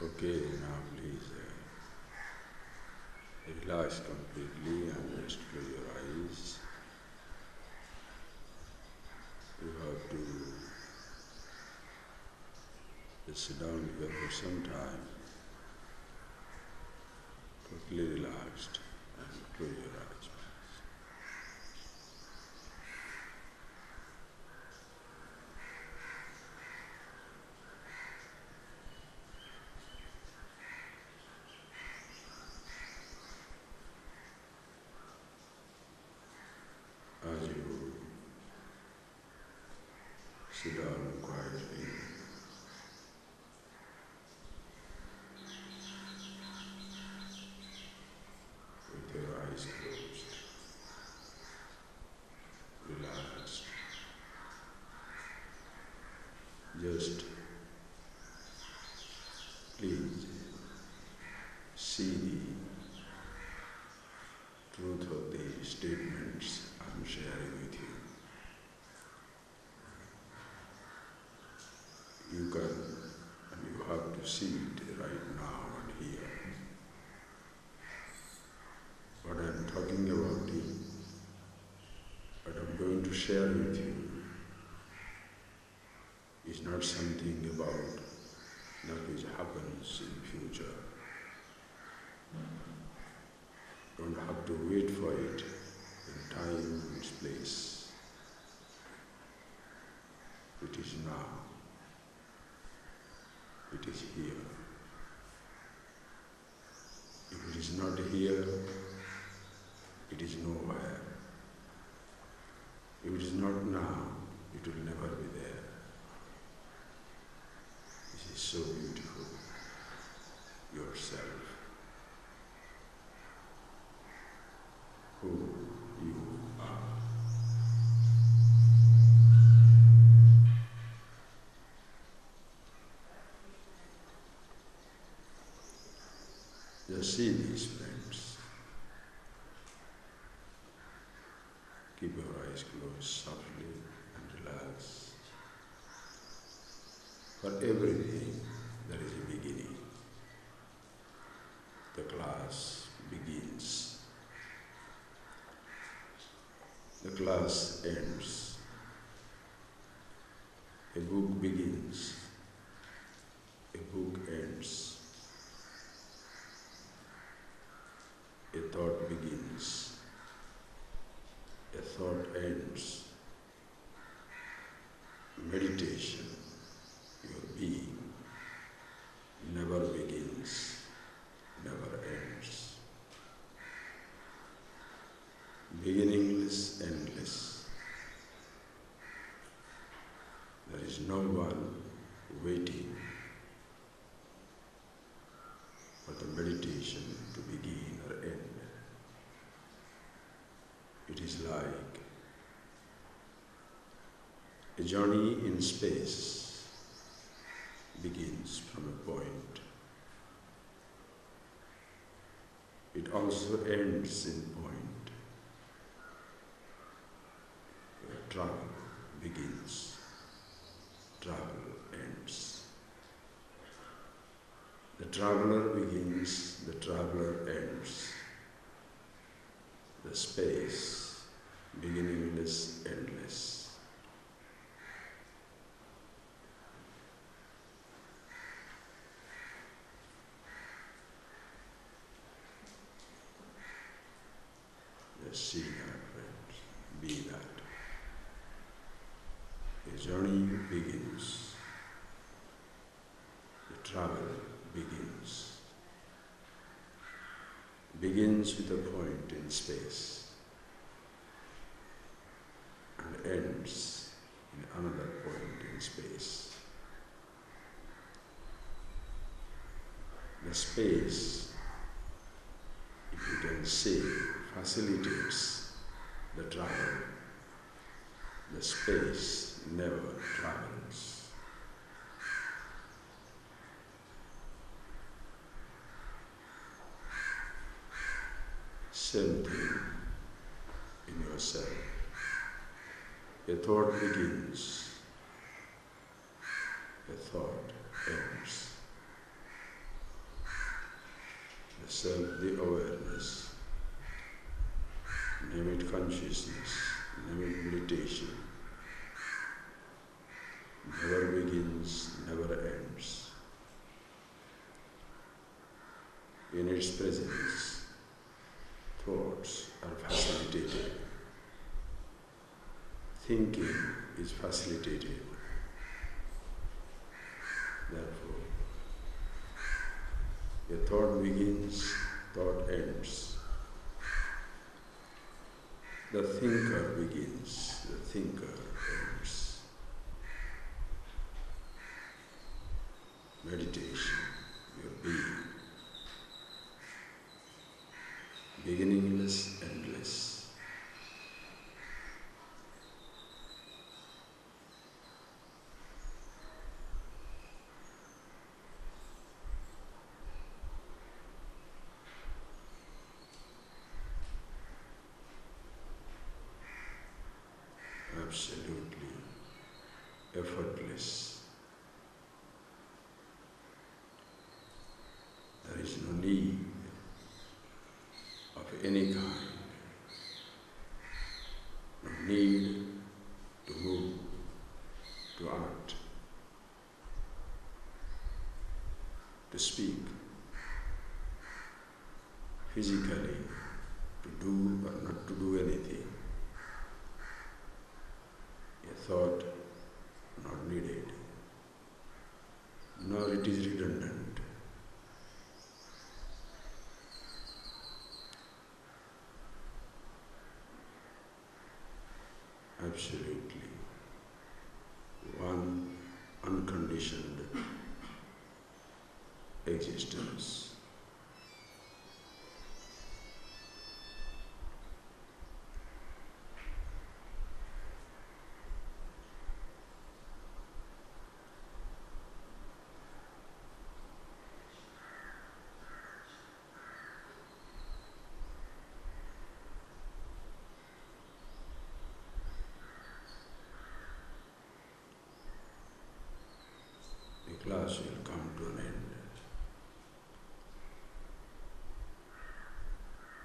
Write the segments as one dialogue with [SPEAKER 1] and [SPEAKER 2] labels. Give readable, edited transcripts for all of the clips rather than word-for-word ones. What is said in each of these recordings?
[SPEAKER 1] Okay, now please relax completely and just close your eyes. You have to just sit down here for some time, totally relaxed, and close your eyes. As you sit down quietly, with your eyes closed, relaxed, just please see the truth of the statements I'm sharing with you. You can and you have to see it right now and here. What I'm talking about, what I'm going to share with you, is not something about that which happens in future. Don't have to wait for it in time and place. It is now. It is here. If it is not here, it is nowhere. If it is not now, it will never be there. This is so beautiful. Yourself. Who you are. Just see these friends. Keep your eyes closed softly and relax. For everything, there is a beginning. The class begins. The class ends. A book begins. A book ends. A thought begins. A thought ends. Meditation, your being, never begins, never ends. Beginningless, endless. There is no one waiting for the meditation to begin or end. It is like a journey in space begins from a point. It also ends in point. Where travel begins, travel ends. The traveler begins, the traveler ends. The space, beginningless, endless. Just see that, friends. Be that. The journey begins. The travel begins. Begins with a point in space and ends in another point in space. The space, if you can say, facilitates the travel. The space never travels. Same thing in yourself. A thought begins, a thought ends. the awareness, name it consciousness, name it meditation, never begins, never ends. In its presence, thoughts are facilitated. Thinking is facilitated. Therefore, a thought begins, thought ends. The thinker begins, the thinker ends. Meditation, your being, beginningless, endless. Absolutely effortless. There is no need of any kind, no need to move, to act, to speak, physically, to do or not to do anything. A thought not needed, nor it is redundant. Absolutely, one unconditioned existence. The class will come to an end.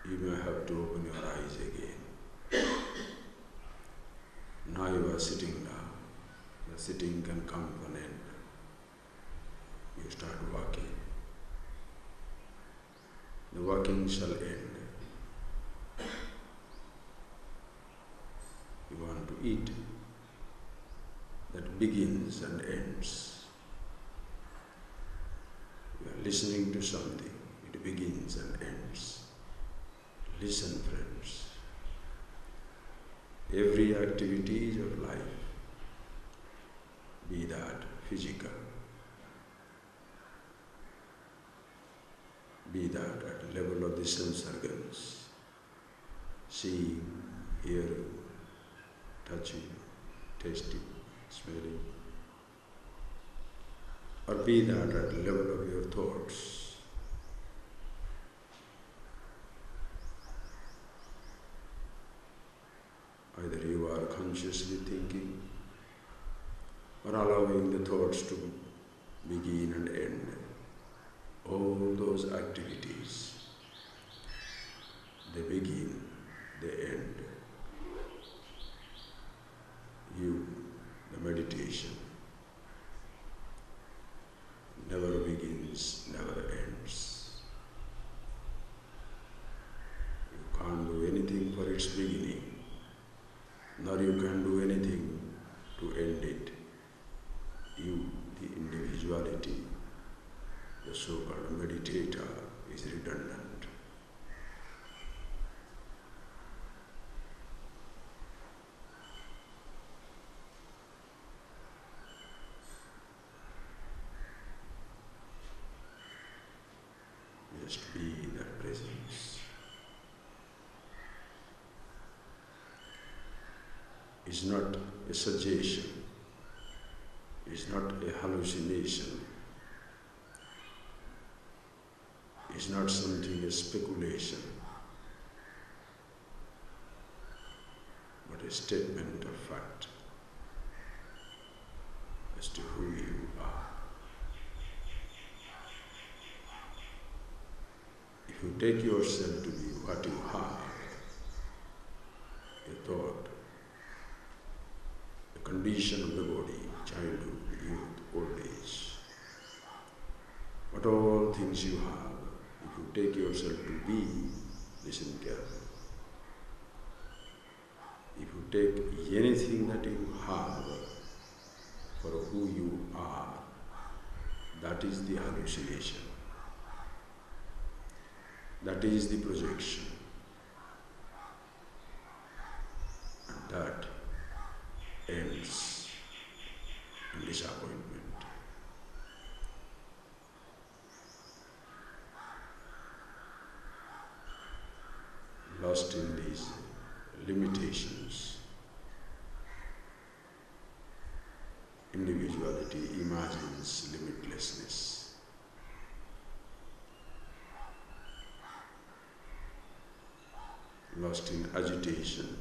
[SPEAKER 1] You may have to open your eyes again. Now you are sitting down. The sitting can come to an end. You start walking. The walking shall end. You want to eat. That begins and ends. You are listening to something. It begins and ends. Listen, friends. Every activity of life, be that physical, be that at the level of the sense organs, seeing, hearing, touching, tasting, smelling, or be that at the level of your thoughts. Either you are consciously thinking or allowing the thoughts to begin and end. All those activities, they begin, they end. You, the meditation, never begins, never ends. You can't do anything for its beginning, nor you can do anything to end it. You, the individuality, the so-called meditator, is redundant. Just be in that presence. It's not a suggestion, it's not a hallucination, it's not something, a speculation, but a statement of fact as to who you are. If If you take yourself to be what you have, a thought, a condition of the body, childhood, youth, old age, what all things you have, if you take yourself to be, listen carefully. If you take anything that you have for who you are, that is the hallucination. That is the projection. And that ends in disappointment. Lost in these limitations, individuality imagines limitlessness. Lost in agitation,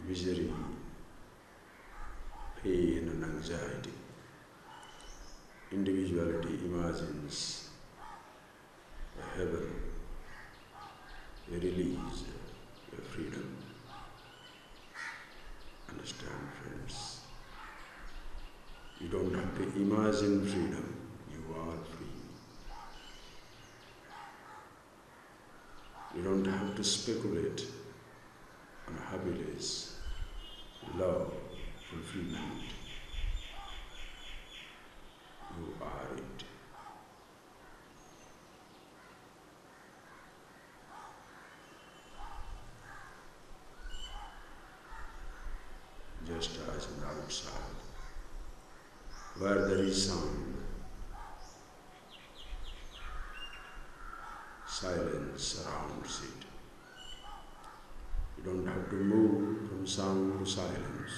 [SPEAKER 1] misery, pain and anxiety, individuality imagines a heaven, a release, a freedom. Understand, friends? You don't have to imagine freedom, you are free. You don't have to speculate on happiness, love, fulfillment. You are it. Just as in the outside, where there is sound, silence surrounds it. You don't have to move from sound to silence.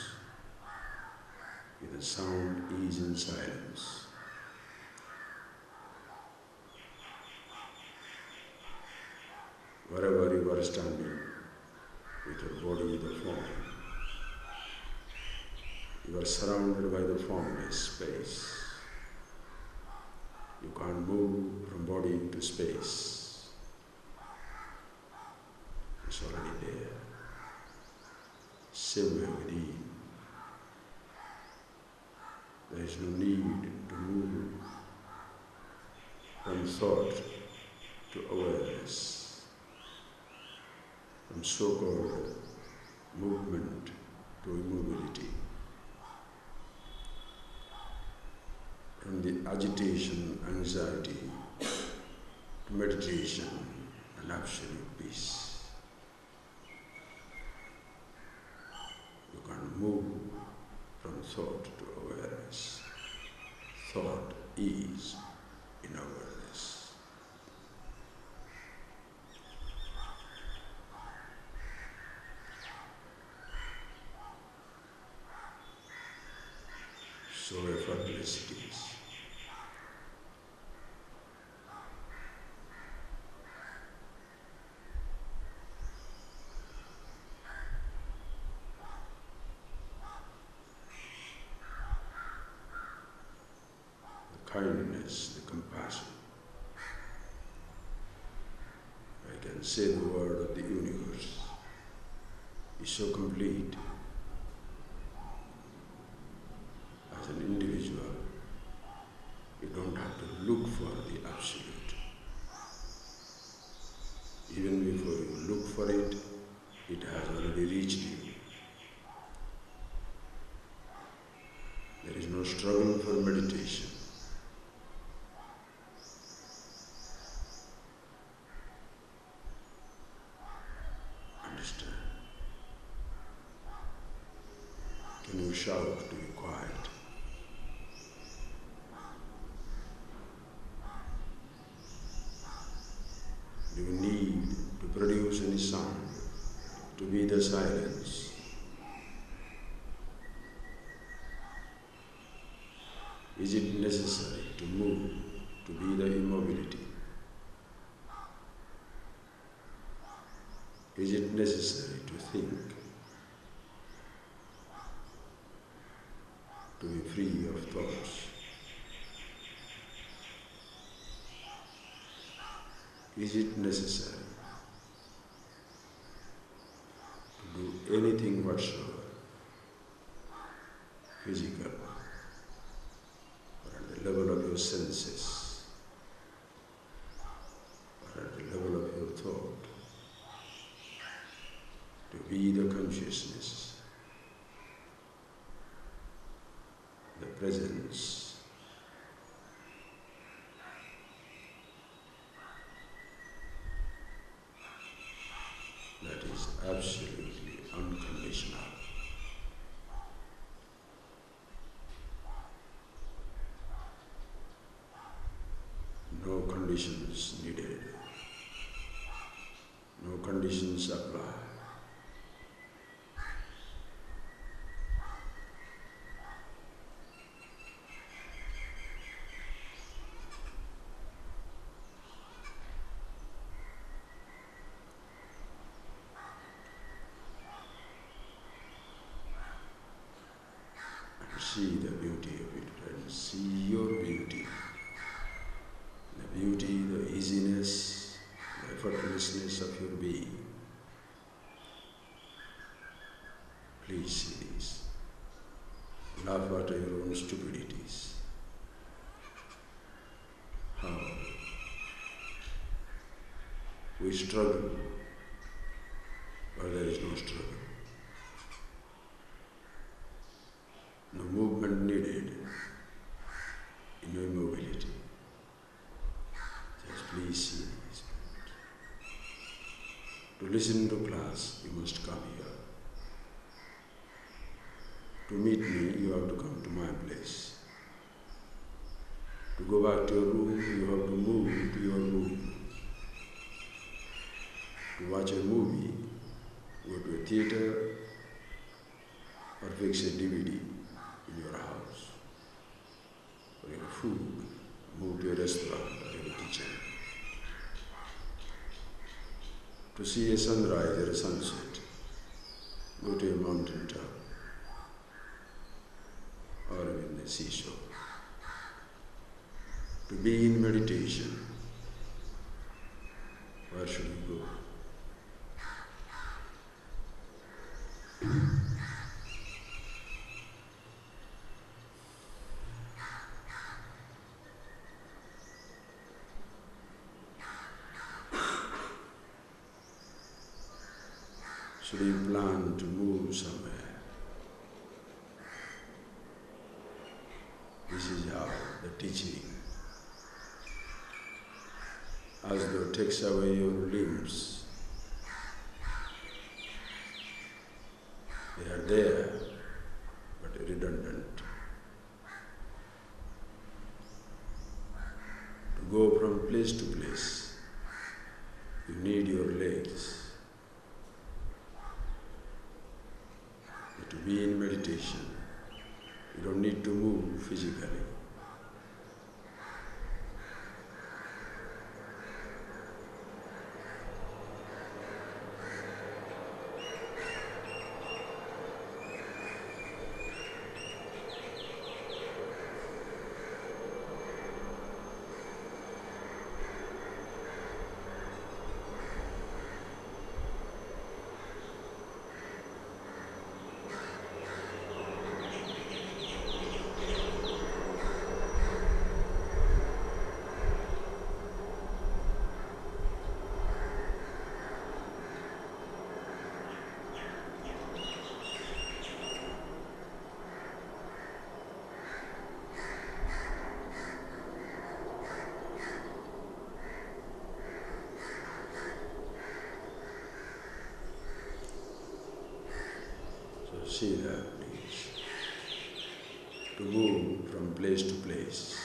[SPEAKER 1] The sound is in silence. Wherever you are standing, with your body, the form, you are surrounded by the formless space. You can't move from body to space. It's already there. Same way within. There is no need to move from thought to awareness, from so-called movement to immobility, from the agitation, anxiety, to meditation and absolute peace. You can move from thought to awareness. Thought is in awareness. So effortless it is. Kindness, the compassion. I can say the word of the universe is so complete. As an individual, you don't have to look for the absolute. Even before you look for it, it has already reached you. There is no struggle for meditation. Can you shout to be quiet? Do you need to produce any sound to be the silence? Is it necessary to move to be the immobility? Is it necessary to think to be free of thoughts? Is it necessary to do anything whatsoever, physical, or at the level of your senses, or at the level of your thought, to be the consciousness, the presence, that is absolutely unconditional. No conditions needed, no conditions applied. See the beauty of it, friends. See your beauty. The beauty, the easiness, the effortlessness of your being. Please see this. Laugh at your own stupidities. How we struggle, but there is no struggle. No movement needed, no immobility. Just please see this. To listen to class, you must come here. To meet me, you have to come to my place. To go back to your room, you have to move to your room. To watch a movie, go to a theater, or fix a DVD in your house. For your food, move to a restaurant or a kitchen. To see a sunrise or a sunset, go to a mountain top or even the seashore. To be in meditation, where should we go? Should we plan to move somewhere? This is how the teaching, as though it takes away your limbs. They are there, but redundant. To go from place to place, you need your legs. But to be in meditation, you don't need to move physically. See that, please. To move from place to place,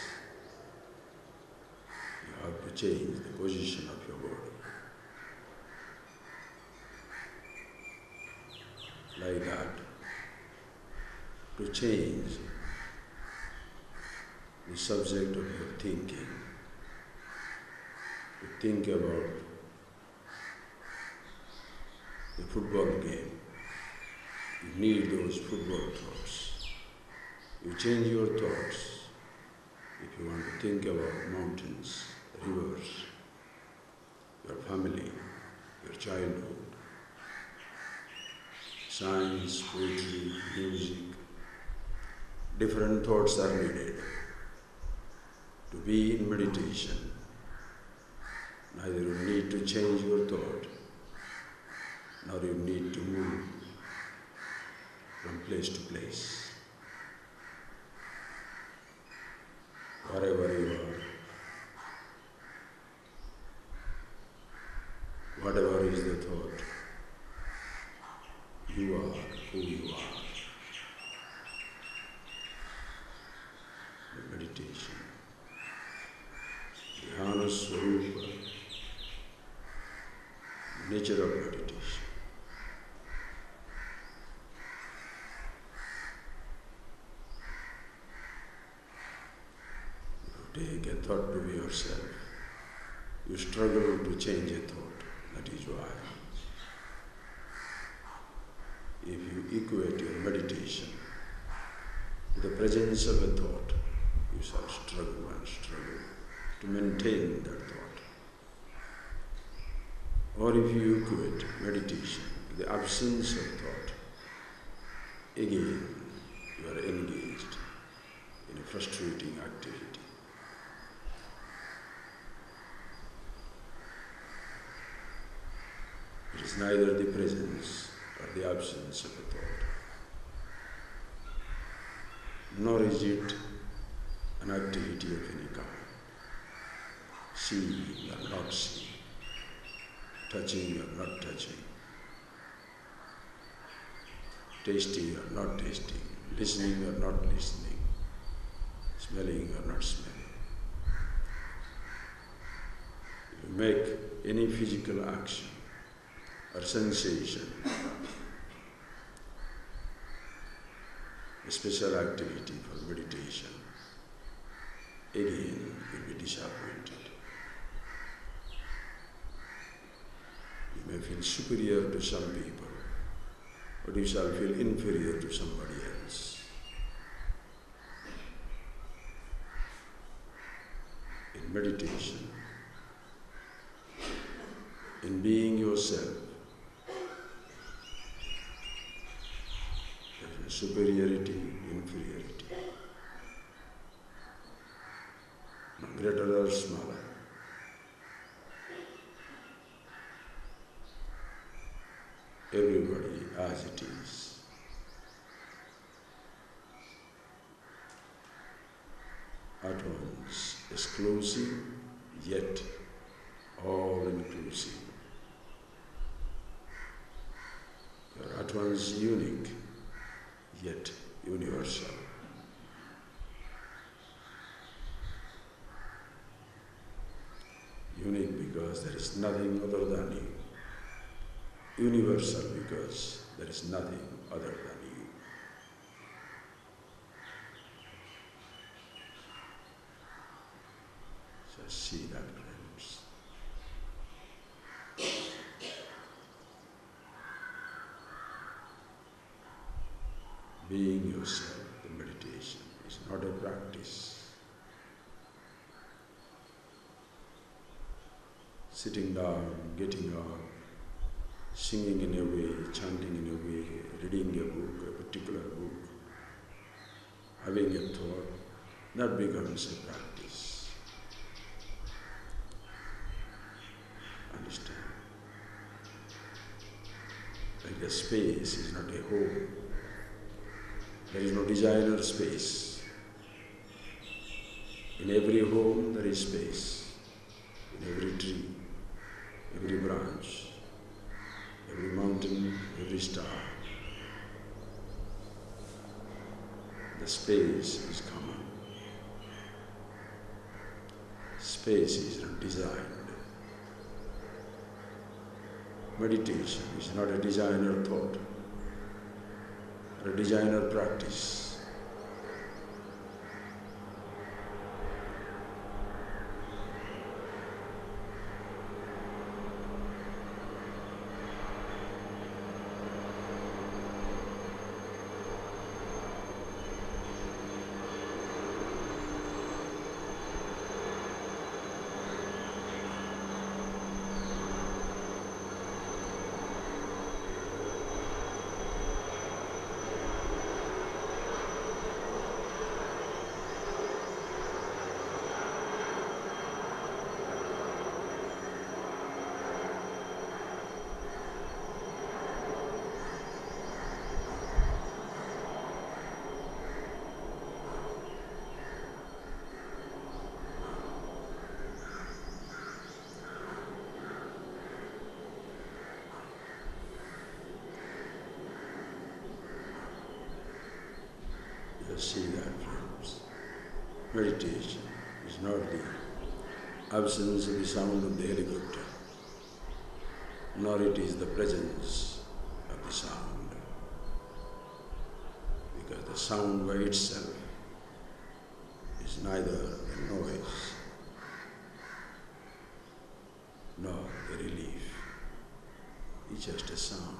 [SPEAKER 1] you have to change the position of your body. Like that. To change the subject of your thinking. To think about the football game. You need those football thoughts. You change your thoughts if you want to think about mountains, rivers, your family, your childhood, science, poetry, music. Different thoughts are needed to be in meditation. Neither you need to change your thought, nor you need to move from place to place. Wherever you are, whatever is the thought, you are who you are. The meditation, Dhyana Swarupa, nature of meditation. You take a thought to be yourself. You struggle to change a thought. That is why. If you equate your meditation with the presence of a thought, you shall struggle and struggle to maintain that thought. Or if you equate meditation with the absence of thought, again you are engaged in a frustrating activity. It is neither the presence or the absence of a thought, nor is it an activity of any kind. Seeing or not seeing, touching or not touching, tasting or not tasting, listening or not listening, smelling or not smelling. If you make any physical action or sensation a special activity for meditation, again you'll be disappointed. You may feel superior to some people, but you shall feel inferior to somebody else. In meditation, in being yourself, there is superiority, inferiority, no greater or smaller. Everybody as it is. At once exclusive, yet all-inclusive. You are at once unique, yet universal. Unique because there is nothing other than you. Universal because there is nothing other than you. Just see that, friends. Being yourself, the meditation, is not a practice. Sitting down, getting up, singing in a way, chanting in a way, reading a book, a particular book, having a thought, that becomes a practice. Understand? Like a space is not a home. There is no designer space. In every home there is space. In every tree, every branch, every mountain, every star. The space is common. Space is not designed. Meditation is not a designer thought or a designer practice. See that, friends. Meditation is not the absence of the sound of the helicopter, nor it is the presence of the sound, because the sound by itself is neither a noise nor a relief. It's just a sound.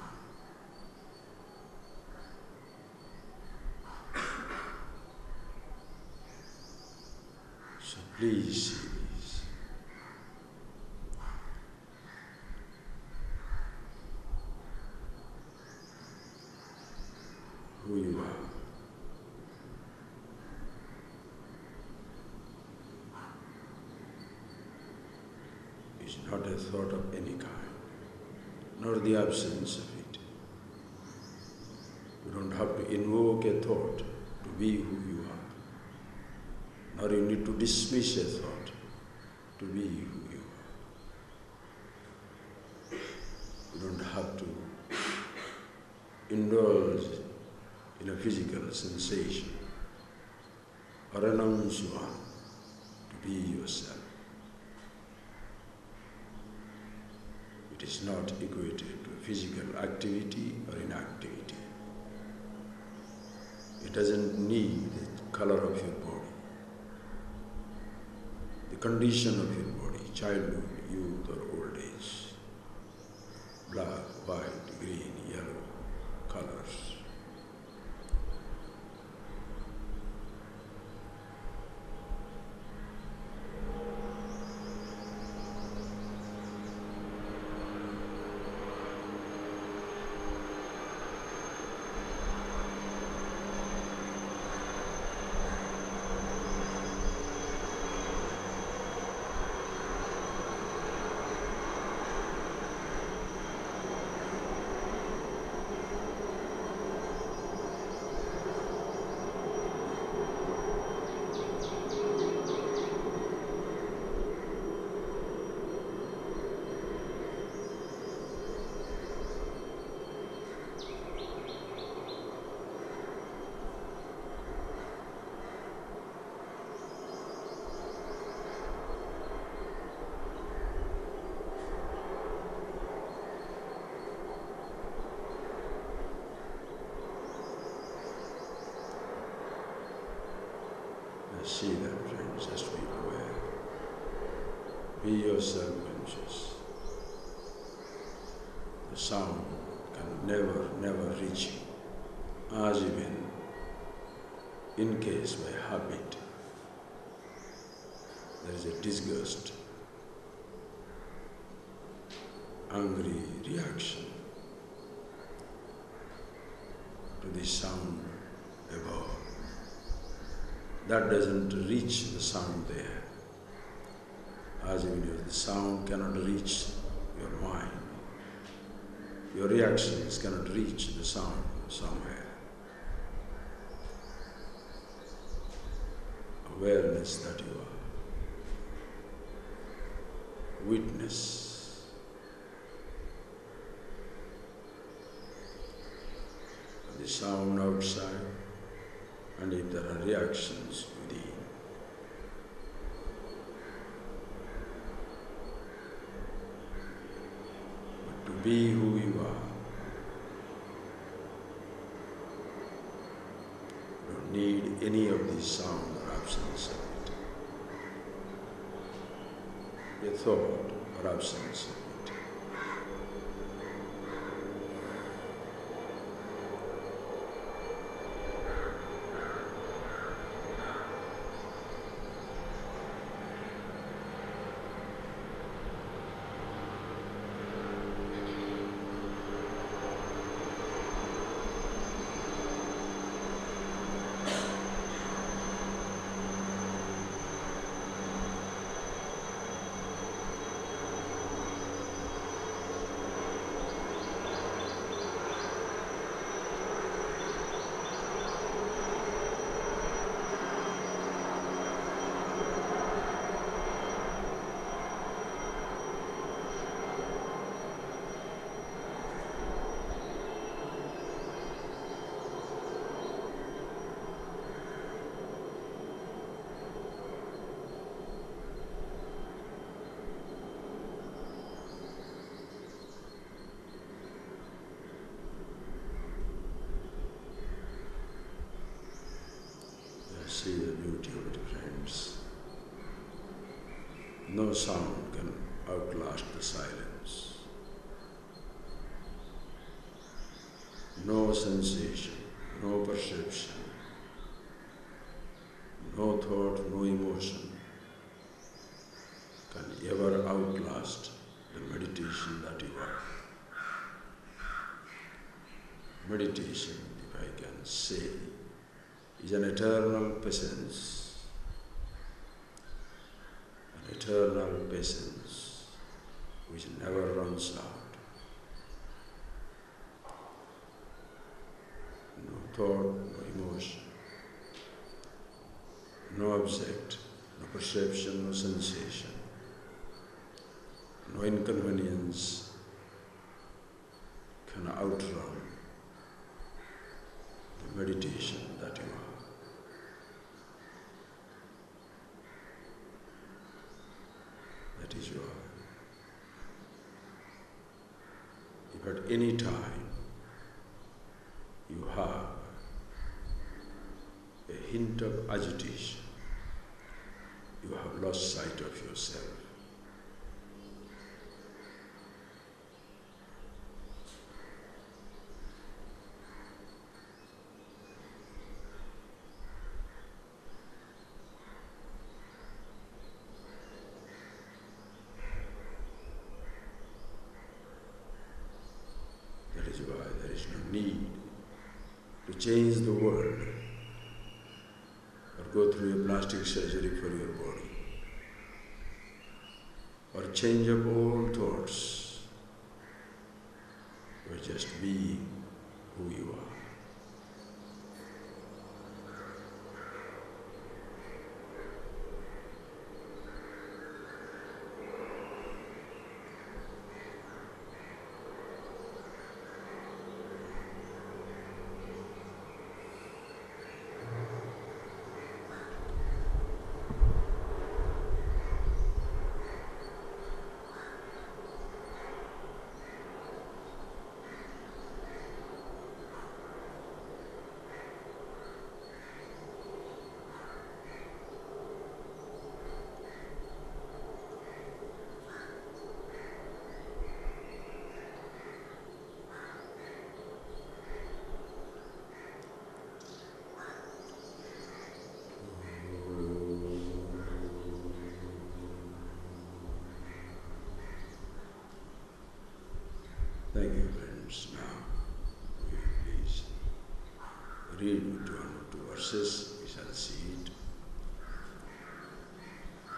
[SPEAKER 1] So please see this. Who you are. Is not a thought of any kind, nor the absence of it. You don't have to invoke a thought to be who you are, nor you need to dismiss a thought to be who you are. You don't have to indulge in a physical sensation or announce one to be yourself. It is not equated to a physical activity or inactivity. It doesn't need the color of your body, the condition of your body, childhood, youth or old age, black, white, green, yellow, colors. See that, friends, just be aware. Be yourself conscious. The sound can never reach you, as even in case by habit there is a disgust, angry reaction to the sound above. That doesn't reach the sound there, as even if the sound cannot reach your mind, your reactions cannot reach the sound somewhere. Awareness that you are, witness, of the sound outside, and if there are reactions within. But to be who you are, you don't need any of the sound or absence of it, a thought or absence of it. See the beauty of it, friends. No sound can outlast the silence. No sensation, no perception, no thought, no emotion can ever outlast the meditation that you are. Meditation, if I can say, is an eternal presence, which never runs out. No thought, no emotion, no object, no perception, no sensation, no inconvenience can outrun the meditation that you are. That is why, if at any time you have a hint of agitation, you have lost sight of yourself. That is why there is no need to change the world or go through a plastic surgery for your body or change up all thoughts. You are just being who you are. Thank you, friends. Now, will you please read one or two verses. We shall see it.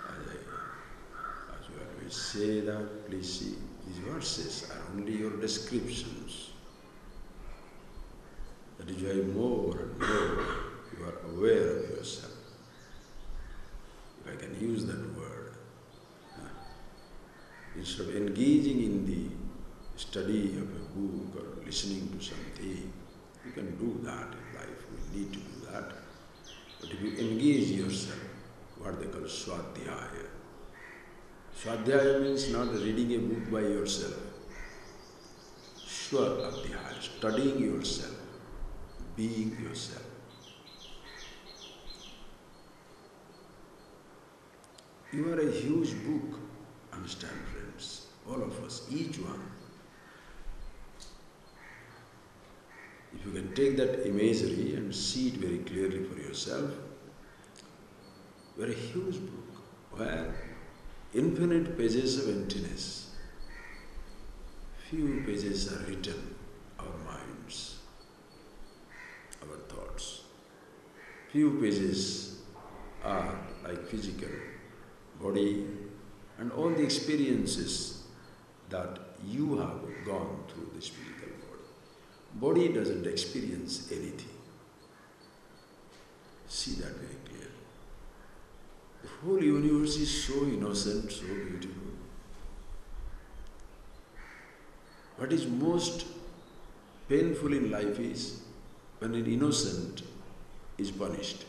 [SPEAKER 1] As you always say that, please see, these verses are only your descriptions. That is why more and more you are aware of yourself. If I can use that word. Instead of engaging in the study of a book or listening to something, you can do that in life, we need to do that. But if you engage yourself, what they call Swadhyaya. Swadhyaya means not reading a book by yourself. Swadhyaya, studying yourself, being yourself. You are a huge book, understand, friends, all of us, each one. If you can take that imagery and see it very clearly for yourself, you are a huge book where infinite pages of emptiness, few pages are written, our minds, our thoughts. Few pages are like physical body and all the experiences that you have gone through this physical body. Body doesn't experience anything. See that very clearly. The whole universe is so innocent, so beautiful. What is most painful in life is when an innocent is punished.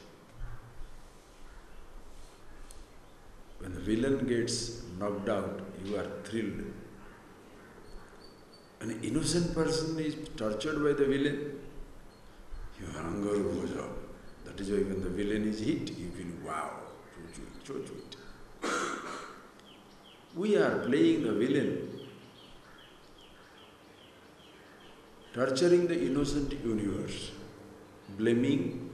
[SPEAKER 1] When the villain gets knocked out, you are thrilled. When an innocent person is tortured by the villain, your anger goes up. That is why when the villain is hit, you feel, wow, so sweet. We are playing the villain, torturing the innocent universe, blaming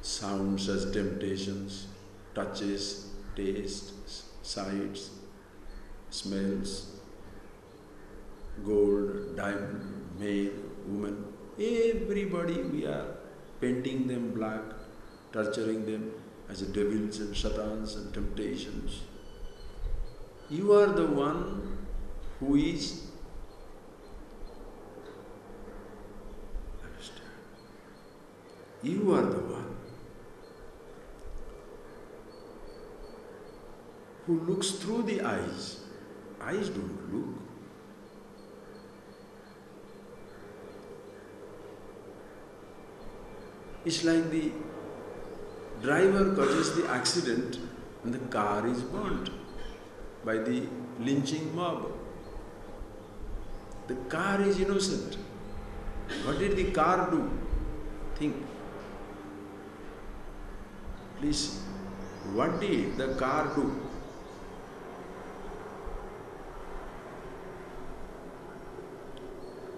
[SPEAKER 1] sounds as temptations, touches, tastes, sights, smells, gold, diamond, male, woman, everybody we are painting them black, torturing them as devils and satans and temptations. You are the one who is You are the one who looks through the eyes. Eyes don't look. It's like the driver causes the accident and the car is burnt by the lynching mob. The car is innocent. What did the car do? Think. Please, what did the car do?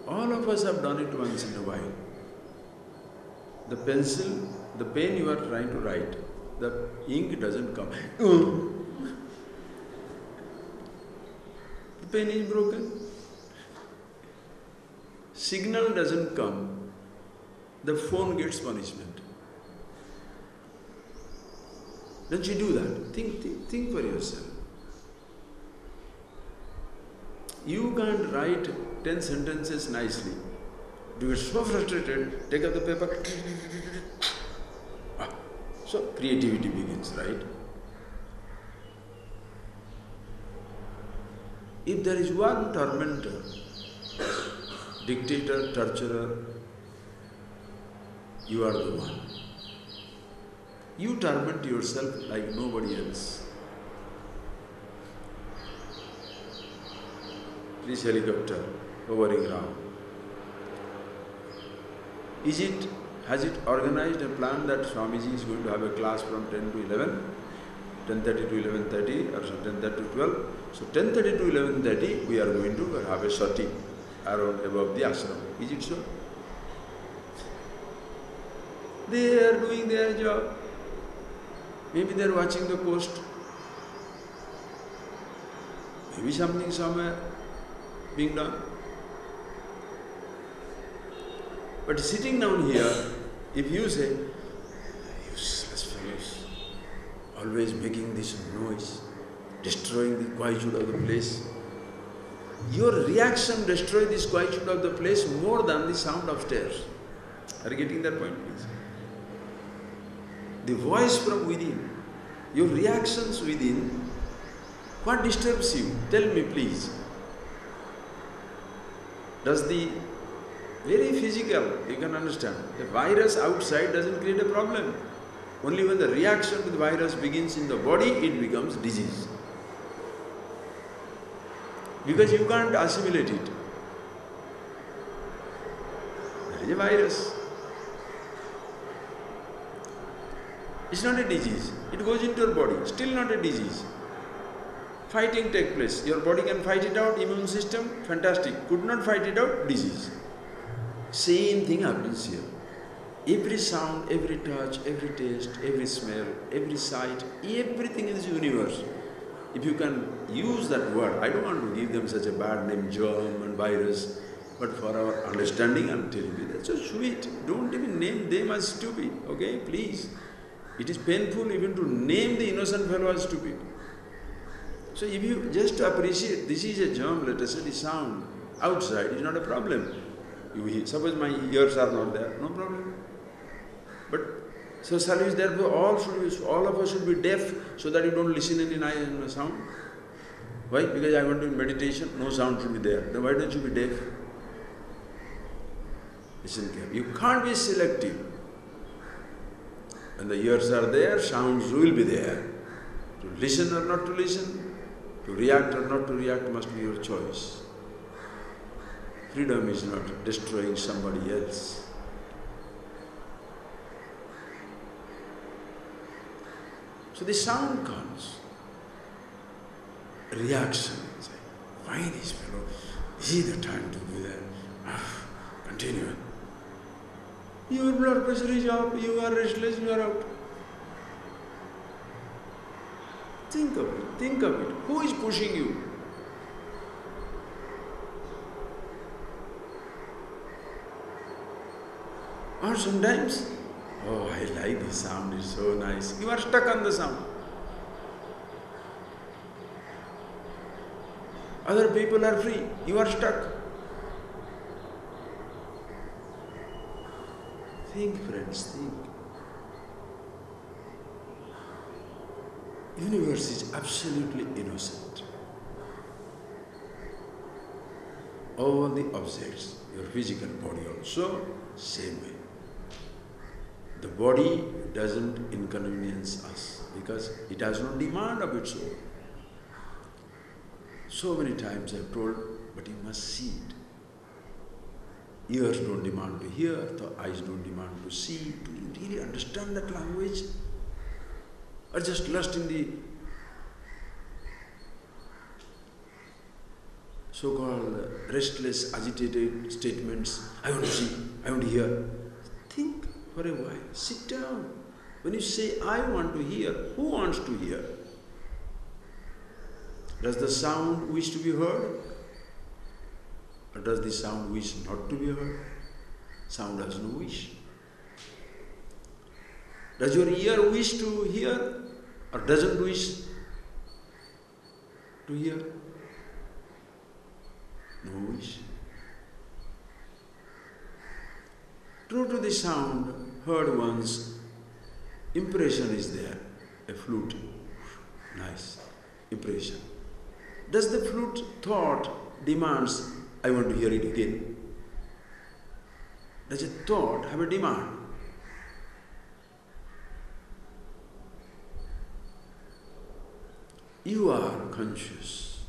[SPEAKER 1] All of us have done it once in a while. The pencil, the pen you are trying to write, the ink doesn't come. The pen is broken. Signal doesn't come. The phone gets punishment. Don't you do that? Think for yourself. You can't write 10 sentences nicely. You get so frustrated, take up the paper. So creativity begins, right? If there is one tormentor, dictator, torturer, you are the one. You torment yourself like nobody else. This helicopter hovering around. Has it organized a plan that Swamiji is going to have a class from 10 to 11, 10:30 to 11:30 or 10:30 to 12? So 10:30 to 11:30 we are going to have a sortie around above the ashram. Is it so? They are doing their job. Maybe they are watching the coast. Maybe something somewhere being done. But sitting down here, if you say, useless fellows, always making this noise, destroying the quietude of the place, your reaction destroys this quietude of the place more than the sound upstairs. Are you getting that point, please? The voice from within, your reactions within, what disturbs you? Tell me, please. Does the very physical, you can understand, the virus outside doesn't create a problem. Only when the reaction to the virus begins in the body, it becomes disease. Because you can't assimilate it. There is a virus. It's not a disease. It goes into your body, still not a disease. Fighting takes place. Your body can fight it out, immune system, fantastic. Could not fight it out, disease. Same thing happens here. Every sound, every touch, every taste, every smell, every sight, everything in this universe. If you can use that word, I don't want to give them such a bad name, germ and virus, but for our understanding, I'm telling you, that's so sweet. Don't even name them as stupid, okay? Please. It is painful even to name the innocent fellow as stupid. So if you just appreciate, this is a germ, let us say, the sound outside is not a problem. Suppose my ears are not there, no problem. But so service, therefore all of us should be deaf so that you don't listen any sound. Why? Because I want to do meditation, no sound should be there. Then why don't you be deaf? Listen carefully. You can't be selective. When the ears are there, sounds will be there. To listen or not to listen, to react or not to react must be your choice. Freedom is not destroying somebody else. So the sound comes. Reaction. Say, why this fellow? Is he the time to do that? Continue. Your blood pressure is up, you are restless, you are out. Think of it, think of it. Who is pushing you? Or sometimes, oh, I like this sound, it's so nice. You are stuck on the sound. Other people are free, you are stuck. Think, friends, think. Universe is absolutely innocent. All the objects, your physical body also, same way. The body doesn't inconvenience us because it has no demand of its own. So many times I have told, but you must see it. Ears don't demand to hear, the eyes don't demand to see. Do you really understand that language? Or just lost in the so-called restless, agitated statements? I want to see, I want to hear. Think for a while, sit down. When you say, I want to hear, who wants to hear? Does the sound wish to be heard? Or does the sound wish not to be heard? Sound has no wish. Does your ear wish to hear or doesn't wish to hear? No wish. True to the sound heard once, impression is there. A flute, nice impression. Does the flute thought demands, I want to hear it again? Does a thought have a demand? You are conscious.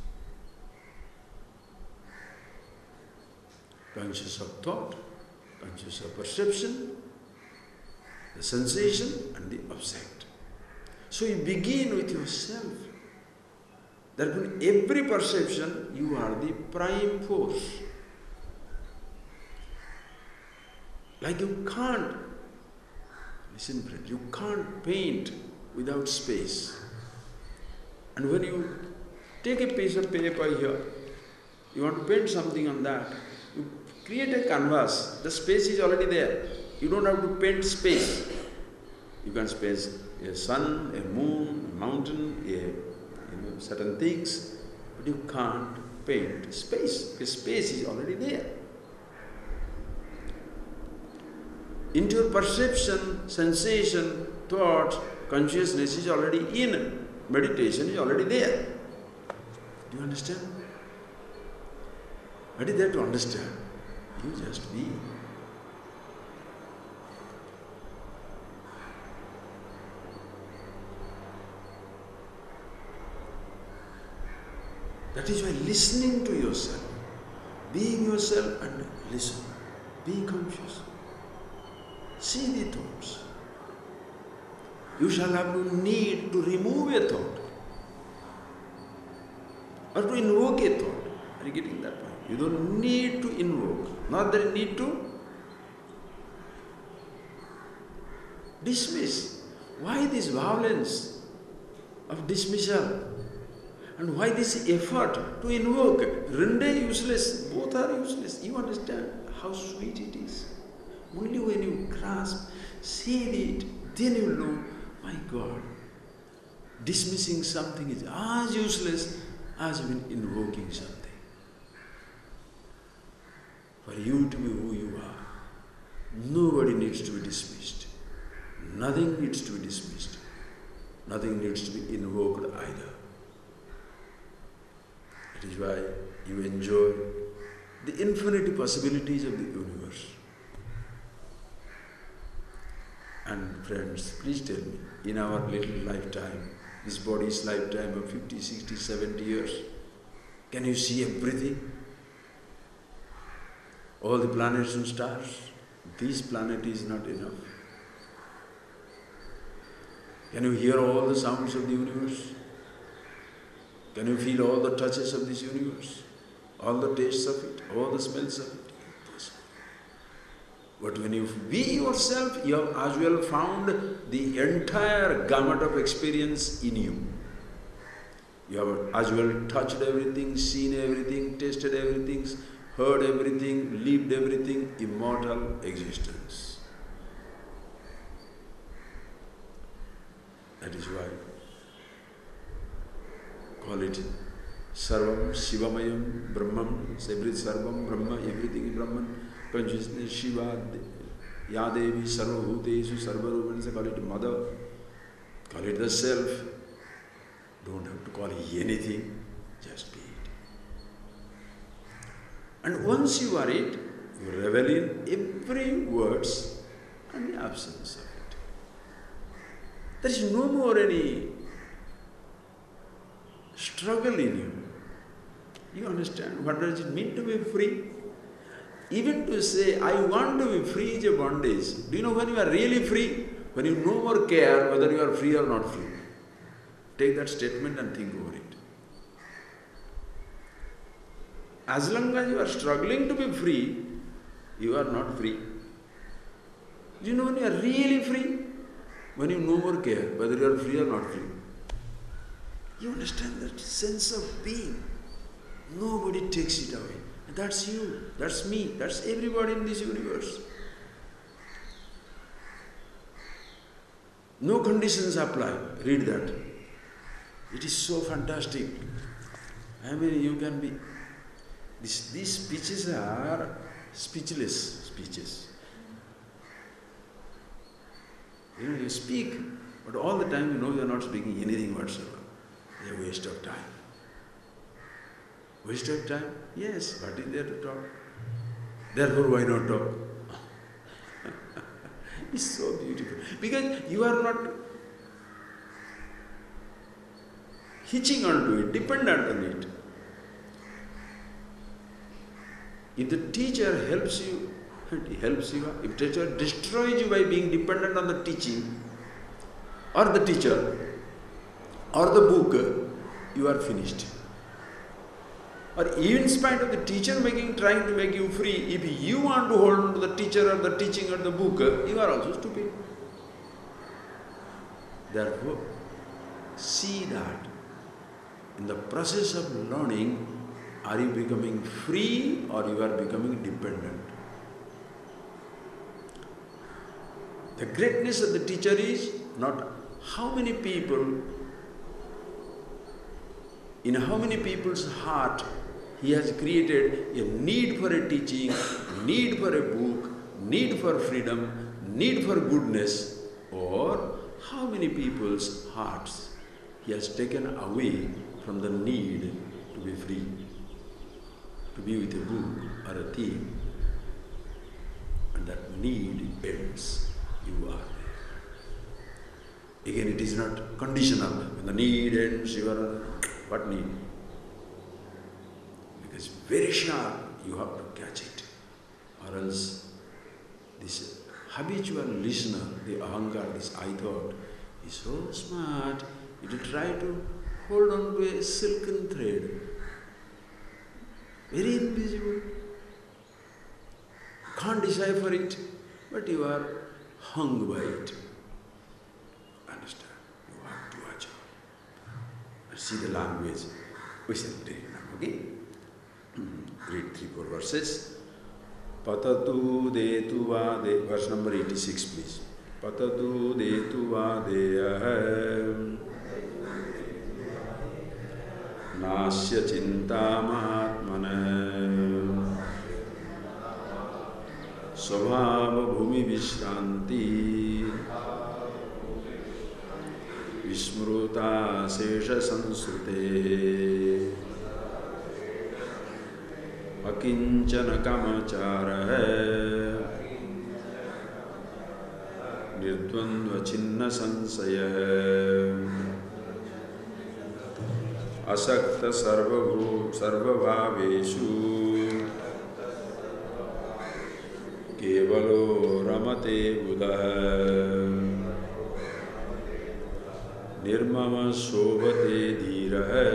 [SPEAKER 1] Conscious of thought, conscious of perception, the sensation and the object. So you begin with yourself. Therefore, in every perception, you are the prime force. Like you can't, listen friend, you can't paint without space. And when you take a piece of paper here, you want to paint something on that, you create a canvas, the space is already there. You don't have to paint space. You can space a sun, a moon, a mountain, certain things, but you can't paint space, because space is already there. Into your perception, sensation, thought, consciousness is already in. Meditation is already there. Do you understand? What is there to understand? You just be. That is why listening to yourself, being yourself and listen, be conscious. See the thoughts. You shall have no need to remove a thought or to invoke a thought. Are you getting that point? You don't need to invoke, not that you need to dismiss. Why this violence of dismissal? And why this effort to invoke? Rende useless, both are useless. You understand how sweet it is. Only when you grasp, see it, then you know, my God, dismissing something is as useless as when invoking something. For you to be who you are, nobody needs to be dismissed. Nothing needs to be dismissed. Nothing needs to be invoked either. That is why you enjoy the infinite possibilities of the universe. And friends, please tell me, in our little lifetime, this body's lifetime of 50, 60, 70 years, can you see everything? All the planets and stars? This planet is not enough. Can you hear all the sounds of the universe? Can you feel all the touches of this universe? All the tastes of it, all the smells of it? But when you be yourself, you have as well found the entire gamut of experience in you. You have as well touched everything, seen everything, tasted everything, heard everything, lived everything, immortal existence. That is why call it Sarvam Shivamayam Brahman, Sarvam Brahma, everything is Brahman. Consciousness, Shiva, Yadevi, Sarvabhutesu, Sarvarupani, call it Mother, call it the Self. Don't have to call it anything, just be it. And once you are it, you revel in every words and the absence of it. There is no more any struggle in you. You understand what does it mean to be free? Even to say, I want to be free is a bondage. Do you know when you are really free? When you no more care whether you are free or not free. Take that statement and think over it. As long as you are struggling to be free, you are not free. Do you know when you are really free? When you no more care whether you are free or not free. You understand that sense of being. Nobody takes it away. That's you, that's me, that's everybody in this universe. No conditions apply. Read that. It is so fantastic. I mean, you can be... These speeches are speechless speeches. You know, you speak, but all the time you know you are not speaking anything whatsoever. It's a waste of time. Waste of time? Yes, what is there to talk? Therefore, why not talk? It's so beautiful. Because you are not hitching onto it, dependent on it. If the teacher helps you, it helps you. If the teacher destroys you by being dependent on the teaching, or the teacher, or the book, you are finished. Or even in spite of the teacher trying to make you free, if you want to hold on to the teacher or the teaching or the book, you are also stupid. Therefore, see that in the process of learning, are you becoming free or you are becoming dependent? The greatness of the teacher is not how many people, in how many people's heart he has created a need for a teaching, need for a book, need for freedom, need for goodness, or how many people's hearts he has taken away from the need to be free, to be with a book or a theme, and that need ends, you are there. Again, it is not conditional. When the need ends, you are what need? Because very sharp, you have to catch it. Or else, this habitual listener, the ahankar, this I thought, is so smart, it will try to hold on to a silken thread. Very invisible. Can't decipher it, but you are hung by it. Understand? You have to watch out. See the language. We shall read now, okay? Read 3-4 verses. Patatu detu vade, verse number 86, please. Patatu detu vadeyahem nasya chintamatmane svabhava bhumi vishranti vismruta sesha sansrute akinchana kamachara nirdvandva chinna sansaya asakta sarvabhaveshu kevalo ramate buddha Nirmama Shobhate Dhiraha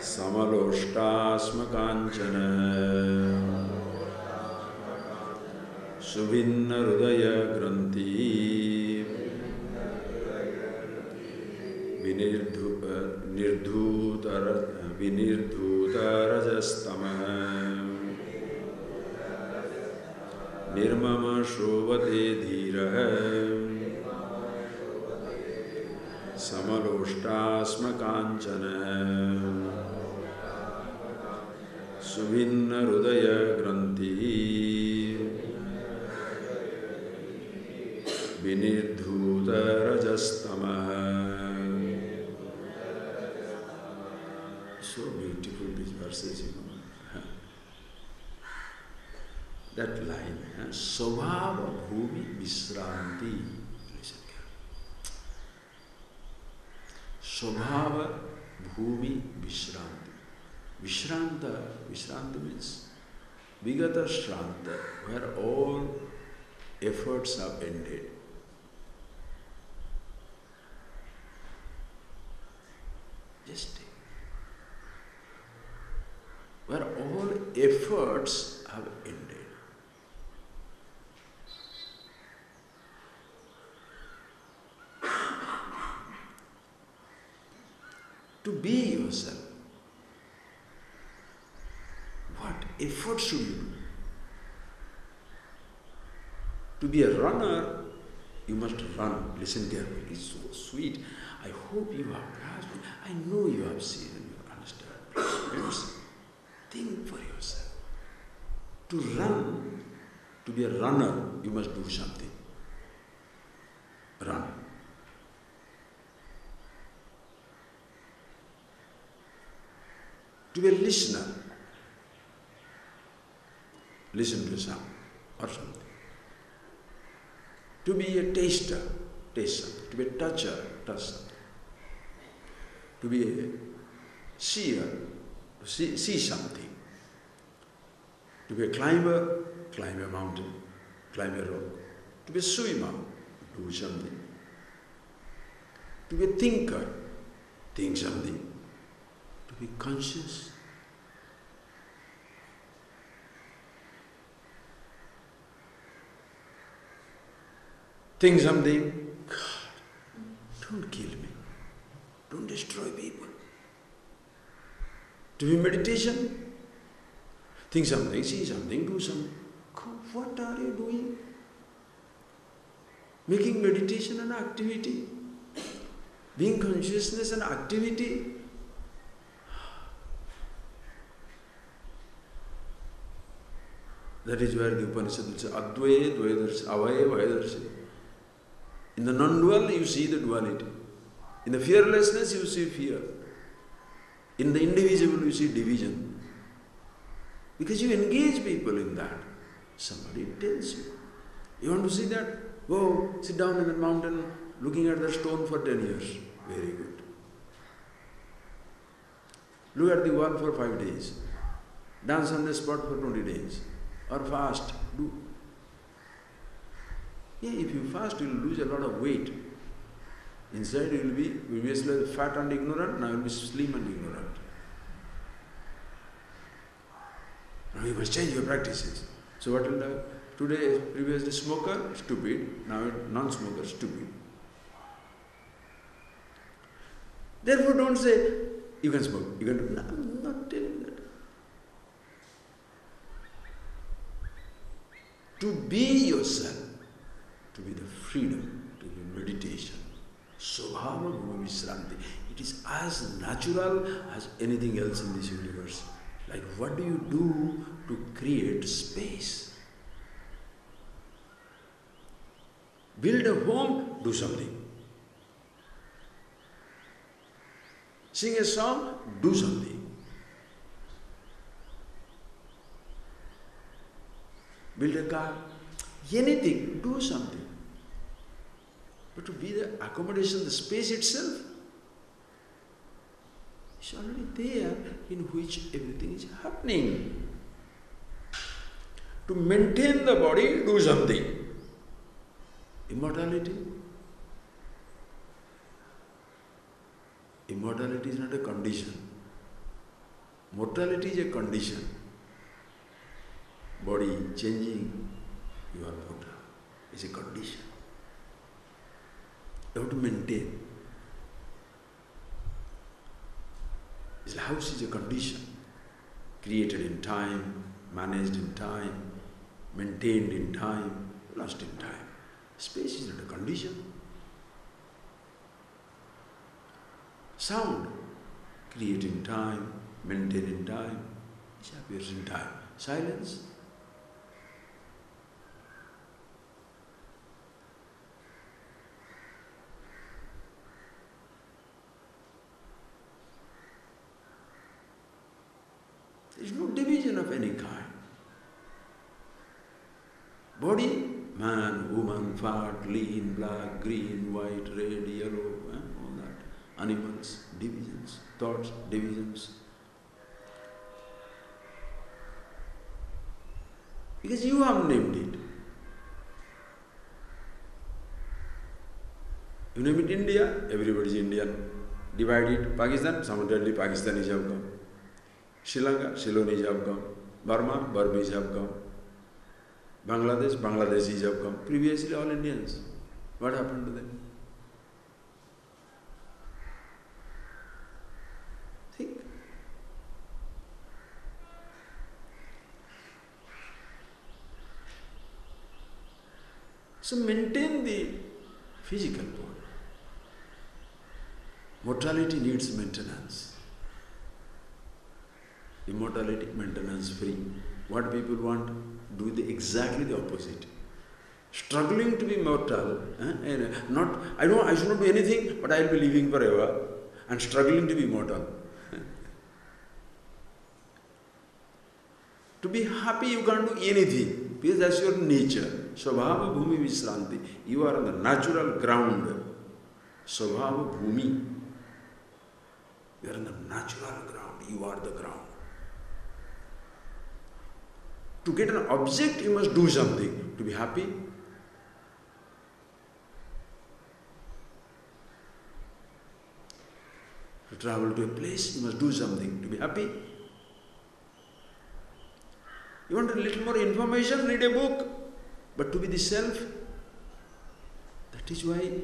[SPEAKER 1] Samaloshtasma Kanchana Subhinna Hridaya Granthi Vinirdhuta Rajastama Nirmama Shobhate Dhiraha Samaloshtasma Kanchana Subhinna Hridaya Granthi Vinirdhuta Rajastama. So beautiful these verses, you know. That line, Svabhava Bhumi Visranti. Listen carefully. Svabhava Bhumi Visranti. Vishranta means Vigata Shranta, where all efforts have ended. Just take. Where all efforts have ended. To be yourself. What effort should you do? To be a runner, you must run. Listen carefully. It's so sweet. I hope you have grasped it. I know you have seen and you understand. Friends, think for yourself. To run, to be a runner, you must do something. Run. To be a listener, listen to sound or something. To be a taster, taste something. To be a toucher, touch something. To be a seer, to see something. To be a climber, climb a mountain, climb a rock. To be a swimmer, do something. To be a thinker, think something. To be conscious. Think something. God, don't kill me. Don't destroy people. To be meditation. Think something, see something, do something. God, what are you doing? Making meditation an activity. Being consciousness an activity. That is where the Upanishad will say, Advaye, Dvayadarshi, Avaye, Vayadarshi. In the non-dual, you see the duality. In the fearlessness, you see fear. In the indivisible, you see division. Because you engage people in that. Somebody tells you. You want to see that? Go, sit down in the mountain, looking at the stone for 10 years. Very good. Look at the wall for 5 days. Dance on the spot for 20 days. Or fast. Do. Yeah, if you fast, you will lose a lot of weight. Inside you will be previously fat and ignorant, now you will be slim and ignorant. Now you must change your practices. So what will happen? Today, previously smoker, stupid. Now non-smoker, stupid. Therefore don't say, you can smoke, you can do. No, I'm not telling that. To be yourself, to be the freedom, to be meditation. Svabhava Bhumi Visranti. It is as natural as anything else in this universe. Like what do you do to create space? Build a home, do something. Sing a song, do something. Build a car, anything, do something. But to be the accommodation, the space itself, is already there in which everything is happening. To maintain the body, do something. Immortality, Immortality is not a condition. Mortality is a condition. Body changing, you are mortal. It's a condition. You have to maintain. This house is a condition, created in time, managed in time, maintained in time, lost in time. Space is not a condition. Sound, created in time, maintained in time, it appears in time. Silence, there is no division of any kind. Body, man, woman, fat, lean, black, green, white, red, yellow, all that. Animals, divisions, thoughts, divisions. Because you have named it. You name it India, everybody is Indian. Divide it, Pakistan, similarly Pakistanis have come. Sri Lanka, Ceylonese have come. Burma, Burmese have come. Bangladesh, Bangladeshis have come. Previously all Indians. What happened to them? Think. So maintain the physical body. Mortality needs maintenance. Immortality, maintenance free. What people want, do exactly the opposite. Struggling to be mortal, I should not do anything, but I will be living forever, and struggling to be mortal. To be happy, you can't do anything, because that's your nature. Svabhava bhumi visranti. You are on the natural ground. Svabhava bhumi. You are on the natural ground. You are the ground. To get an object, you must do something. To be happy, to travel to a place, you must do something. To be happy, you want a little more information, read a book. But to be the self, that is why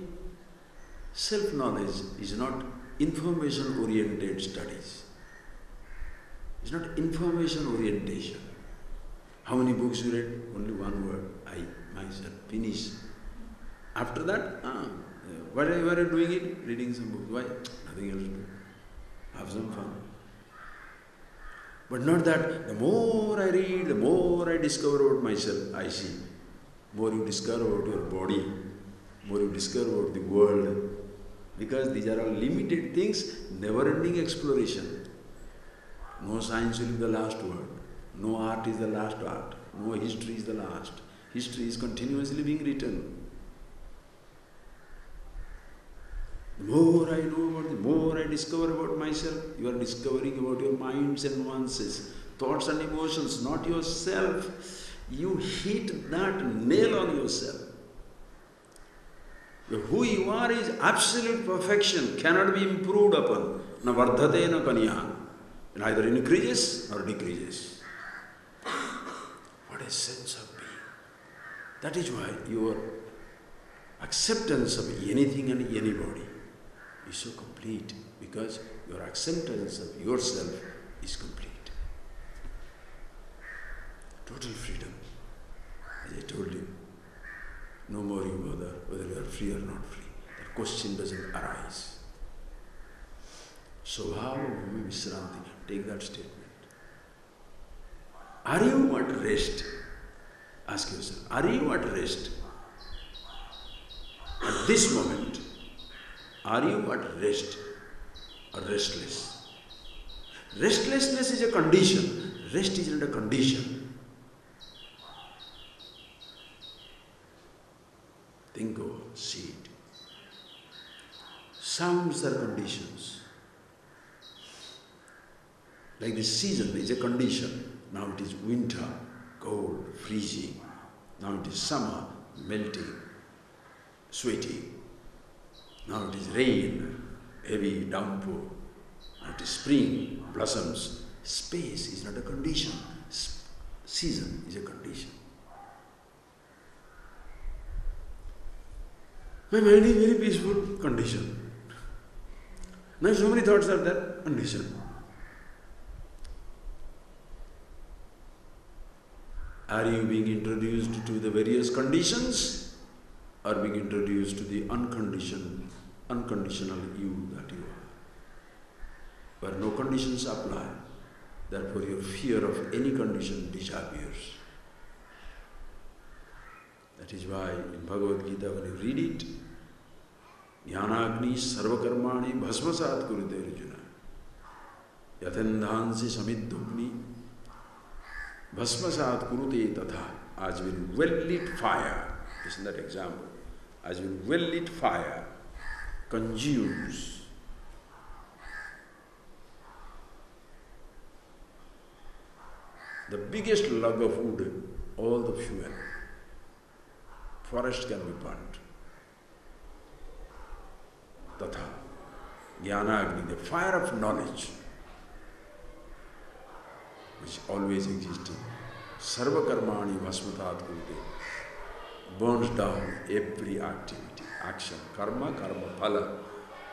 [SPEAKER 1] self-knowledge is not information-oriented studies. It's not information orientation. How many books you read? Only one word. I, myself, finish. After that, why are you doing it? Reading some books. Why? Nothing else to do. Have some fun. But not that the more I read, the more I discover about myself. I see. More you discover about your body, more you discover about the world. Because these are all limited things, never-ending exploration. No science will be the last word. No art is the last art. No history is the last. History is continuously being written. The more I know about, the more I discover about myself. You are discovering about your minds and nuances, thoughts and emotions, not yourself. You hit that nail on yourself. Who you are is absolute perfection, cannot be improved upon. Na vardhate na kanya. It neither increases nor decreases. What a sense of being. That is why your acceptance of anything and anybody is so complete, because your acceptance of yourself is complete. Total freedom. As I told you, no more you bother whether you are free or not free. That question doesn't arise. Svabhava bhumi visranti. Take that statement. Are you at rest? Ask yourself, are you at rest? At this moment, are you at rest or restless? Restlessness is a condition. Rest is not a condition. Think over, see it. Sounds are conditions. Like the season is a condition. Now it is winter, cold, freezing. Now it is summer, melting, sweaty. Now it is rain, heavy downpour, at spring blossoms. Space is not a condition. Season is a condition. My mind is very peaceful, condition. Now so many thoughts are there, condition. Are you being introduced to the various conditions or being introduced to the unconditional you that you are? Where no conditions apply, therefore your fear of any condition disappears. That is why in Bhagavad Gita when you read it, Jnanagni sarvakarmani bhasmasat kurute Arjuna. Yathendhansi samiddhugni bhasmasat kurute tatha. As when well-lit fire, isn't that example? As when well-lit fire consumes the biggest log of wood, all the fuel, forest can be burnt. Tatha, Jnana Agni, the fire of knowledge, which always existing, Sarva Karmani Vasmatat Kurute, burns down every activity, action, karma, karma phala,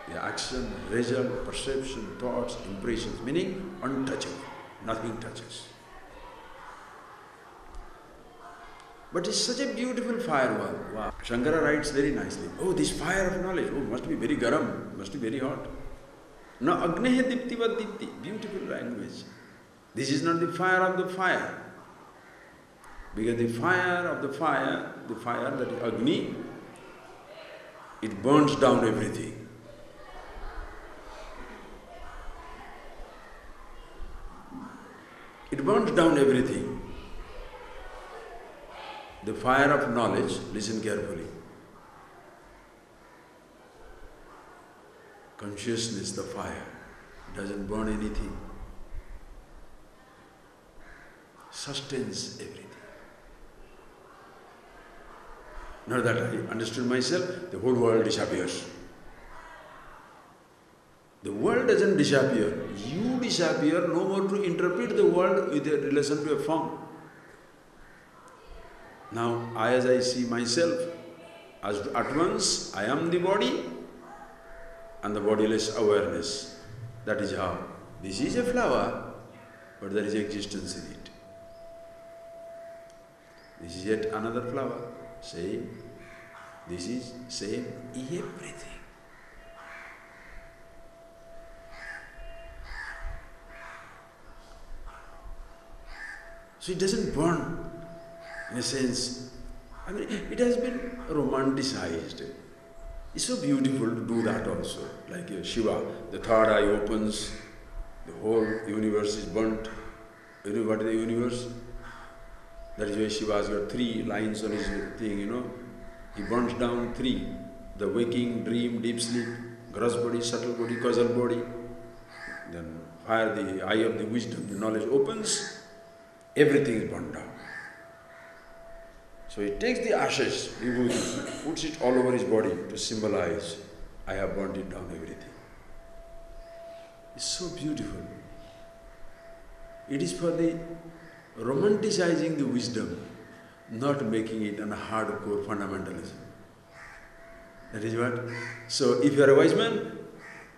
[SPEAKER 1] the action, result, perception, thoughts, impressions, meaning untouchable, nothing touches. But it's such a beautiful firewall. Wow. Shankara writes very nicely. Oh, this fire of knowledge, oh, must be very garam, must be very hot. Na agnehe diptivat dipti, beautiful language. This is not the fire of the fire. Because the fire of the fire that is Agni, it burns down everything. It burns down everything. The fire of knowledge, listen carefully. Consciousness, the fire, doesn't burn anything. Sustains everything. Now that I understood myself, the whole world disappears. The world doesn't disappear. You disappear no more to interpret the world with a relation to a form. Now, as I see myself, as at once I am the body and the bodiless awareness. That is how. This is a flower, but there is existence in it. This is yet another flower. Same. This is same. Everything. So it doesn't burn. In a sense, I mean, it has been romanticized. It's so beautiful to do that also. Like Shiva, the third eye opens, the whole universe is burnt. You know what is the universe? That is why Shiva's got 3 lines on his thing, you know. He burns down 3. The waking, dream, deep sleep, gross body, subtle body, causal body. Then fire, the eye of the wisdom, the knowledge opens, everything is burned down. So he takes the ashes, vibhuti, puts it all over his body to symbolize, I have burnt it down, everything. It's so beautiful. It is for the romanticizing the wisdom, not making it a hardcore fundamentalism. That is what? So if you are a wise man,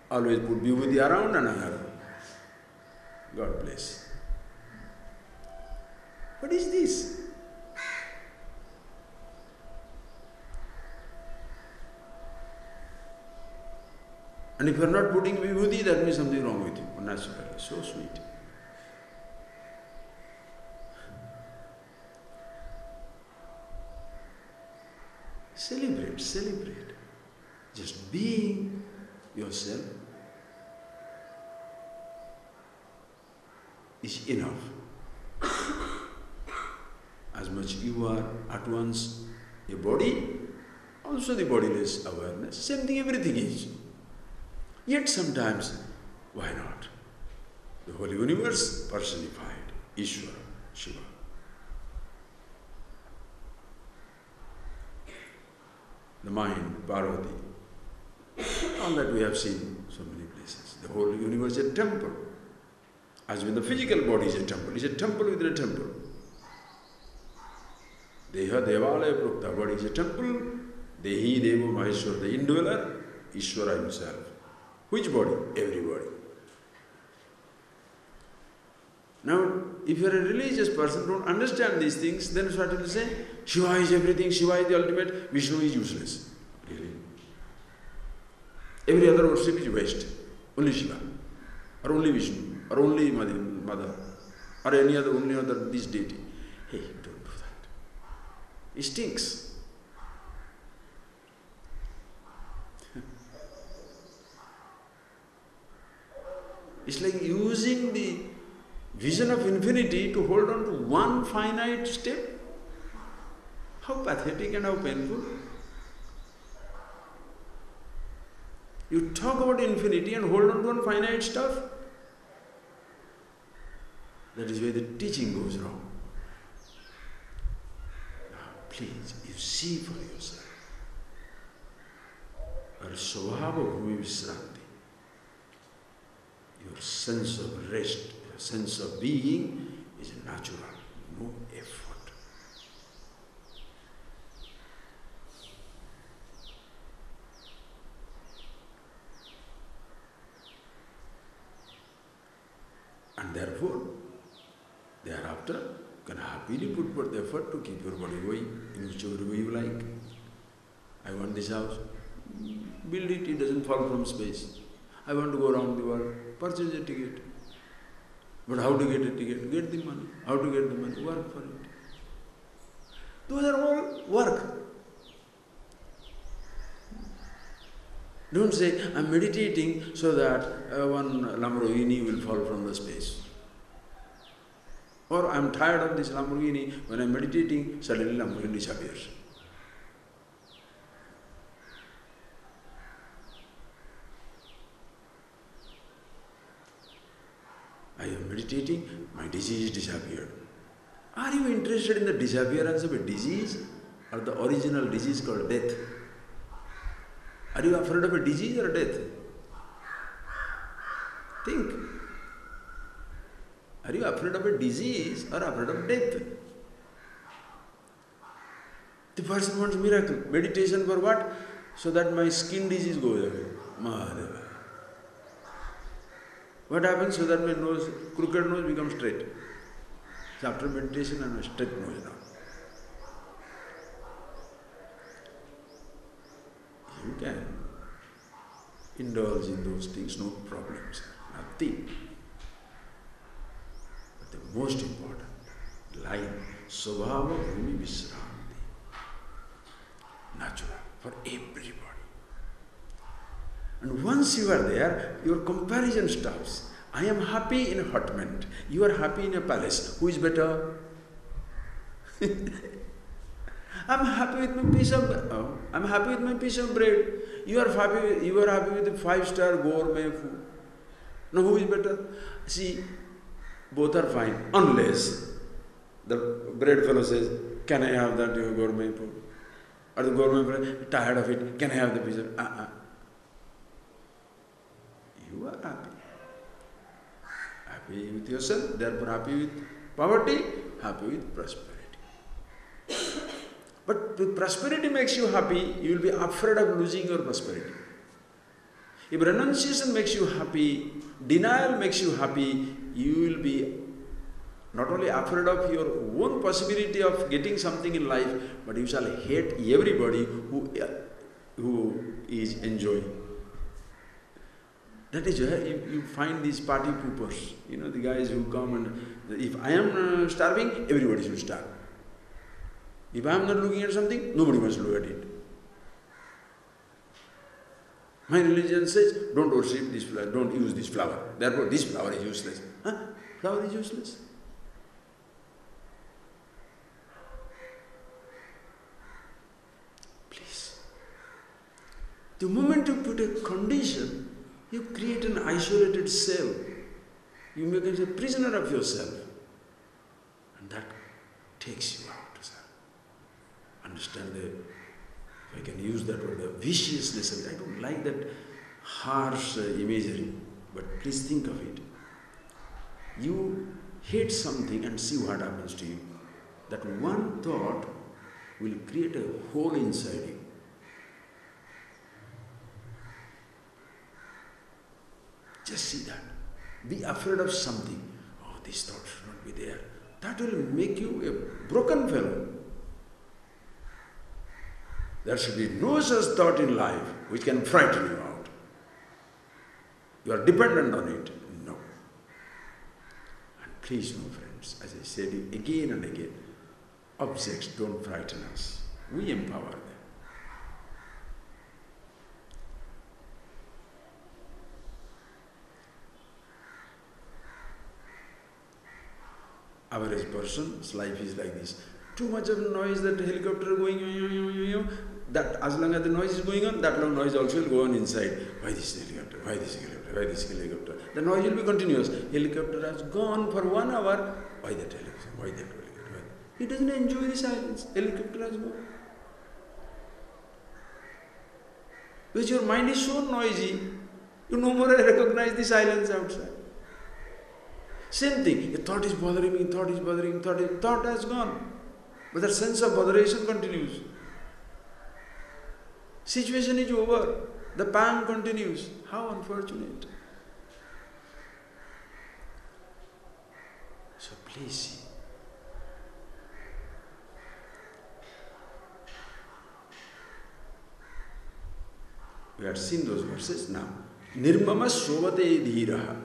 [SPEAKER 1] always put vibhuti around and around. God bless. What is this? And if you are not putting vibhuti, that means something wrong with you, naturally. So sweet. Celebrate, celebrate. Just being yourself is enough. As much you are at once a body, also the bodiless awareness. Same thing, everything is. Yet sometimes, why not? The whole universe personified, Ishvara, Shiva. The mind, Parvati. All that we have seen so many places. The whole universe is a temple. As when the physical body is a temple, it's a temple within a temple. Deha Devalaya Prukta, body is a temple. Dehi Devo Maheshwara, the indweller, Ishvara himself. Which body? Every body. Now, if you are a religious person, don't understand these things, then what will you say? Shiva is everything, Shiva is the ultimate, Vishnu is useless. Really? Every other worship is waste. Only Shiva, or only Vishnu, or only Mother, or any other, only other, this deity. Hey, don't do that. It stinks. It's like using the vision of infinity to hold on to one finite step. How pathetic and how painful. You talk about infinity and hold on to one finite stuff. That is where the teaching goes wrong. Now, please, you see for yourself. Your svabhava bhumi visranti. Your sense of rest, your sense of being is natural, no effort. And therefore, thereafter, you can happily put forth the effort to keep your body going in whichever way you like. I want this house, build it, it doesn't fall from space. I want to go around the world, purchase a ticket. But how to get a ticket? Get the money. How to get the money? Work for it. Those are all work. Don't say, I'm meditating so that one Lamborghini will fall from the space. Or I'm tired of this Lamborghini, when I'm meditating, suddenly Lamborghini disappears. I am meditating, my disease disappeared. Are you interested in the disappearance of a disease or the original disease called death? Are you afraid of a disease or death? Think. Are you afraid of a disease or afraid of death? The person wants miracle. Meditation for what? So that my skin disease goes away. Mahadeva. What happens so that my nose, crooked nose becomes straight? So after meditation, I have a straight nose now. You can indulge in those things, no problems, nothing. But the most important line, svabhava bhumi visranti, natural for everybody. And once you are there, your comparison stops. I am happy in a hut tent. You are happy in a palace. Who is better? I'm happy with my piece of bread. You are happy with the 5-star gourmet food. Now who is better? See, both are fine, unless the bread fellow says, can I have that your gourmet food? Or the gourmet fellow, tired of it, can I have the piece of You are happy. Happy with yourself, therefore happy with poverty, happy with prosperity. But if prosperity makes you happy, you will be afraid of losing your prosperity. If renunciation makes you happy, denial makes you happy, you will be not only afraid of your own possibility of getting something in life, but you shall hate everybody who is enjoying. That is where you find these party poopers, the guys who come and, if I am starving, everybody should starve. If I am not looking at something, nobody must look at it. My religion says, don't worship this flower, don't use this flower. Therefore, this flower is useless. Huh? Flower is useless. Please. The moment you put a condition, you create an isolated cell. You make a prisoner of yourself. And that takes you out. Understand the if I can use that word, a viciousness. I don't like that harsh imagery, but please think of it. You hate something and see what happens to you. That one thought will create a hole inside you. Just see that. Be afraid of something. Oh, this thought should not be there. That will make you a broken fellow. There should be no such thought in life which can frighten you out. You are dependent on it. No. And please, my friends, as I said again and again, objects don't frighten us. We empower them. Average person's life is like this. Too much of noise, that helicopter going, that as long as the noise is going on, that long noise also will go on inside. Why this helicopter? Why this helicopter? Why this helicopter? The noise will be continuous. Helicopter has gone for 1 hour. Why that helicopter? Why that helicopter? Why? He doesn't enjoy the silence. Helicopter has gone. Because your mind is so noisy, you no more recognize the silence outside. Same thing, a thought is bothering me, thought is bothering, thought has gone. But that sense of botheration continues. Situation is over, the pang continues. How unfortunate. So please see. We have seen those verses now. Nirmama sovate dhiraha.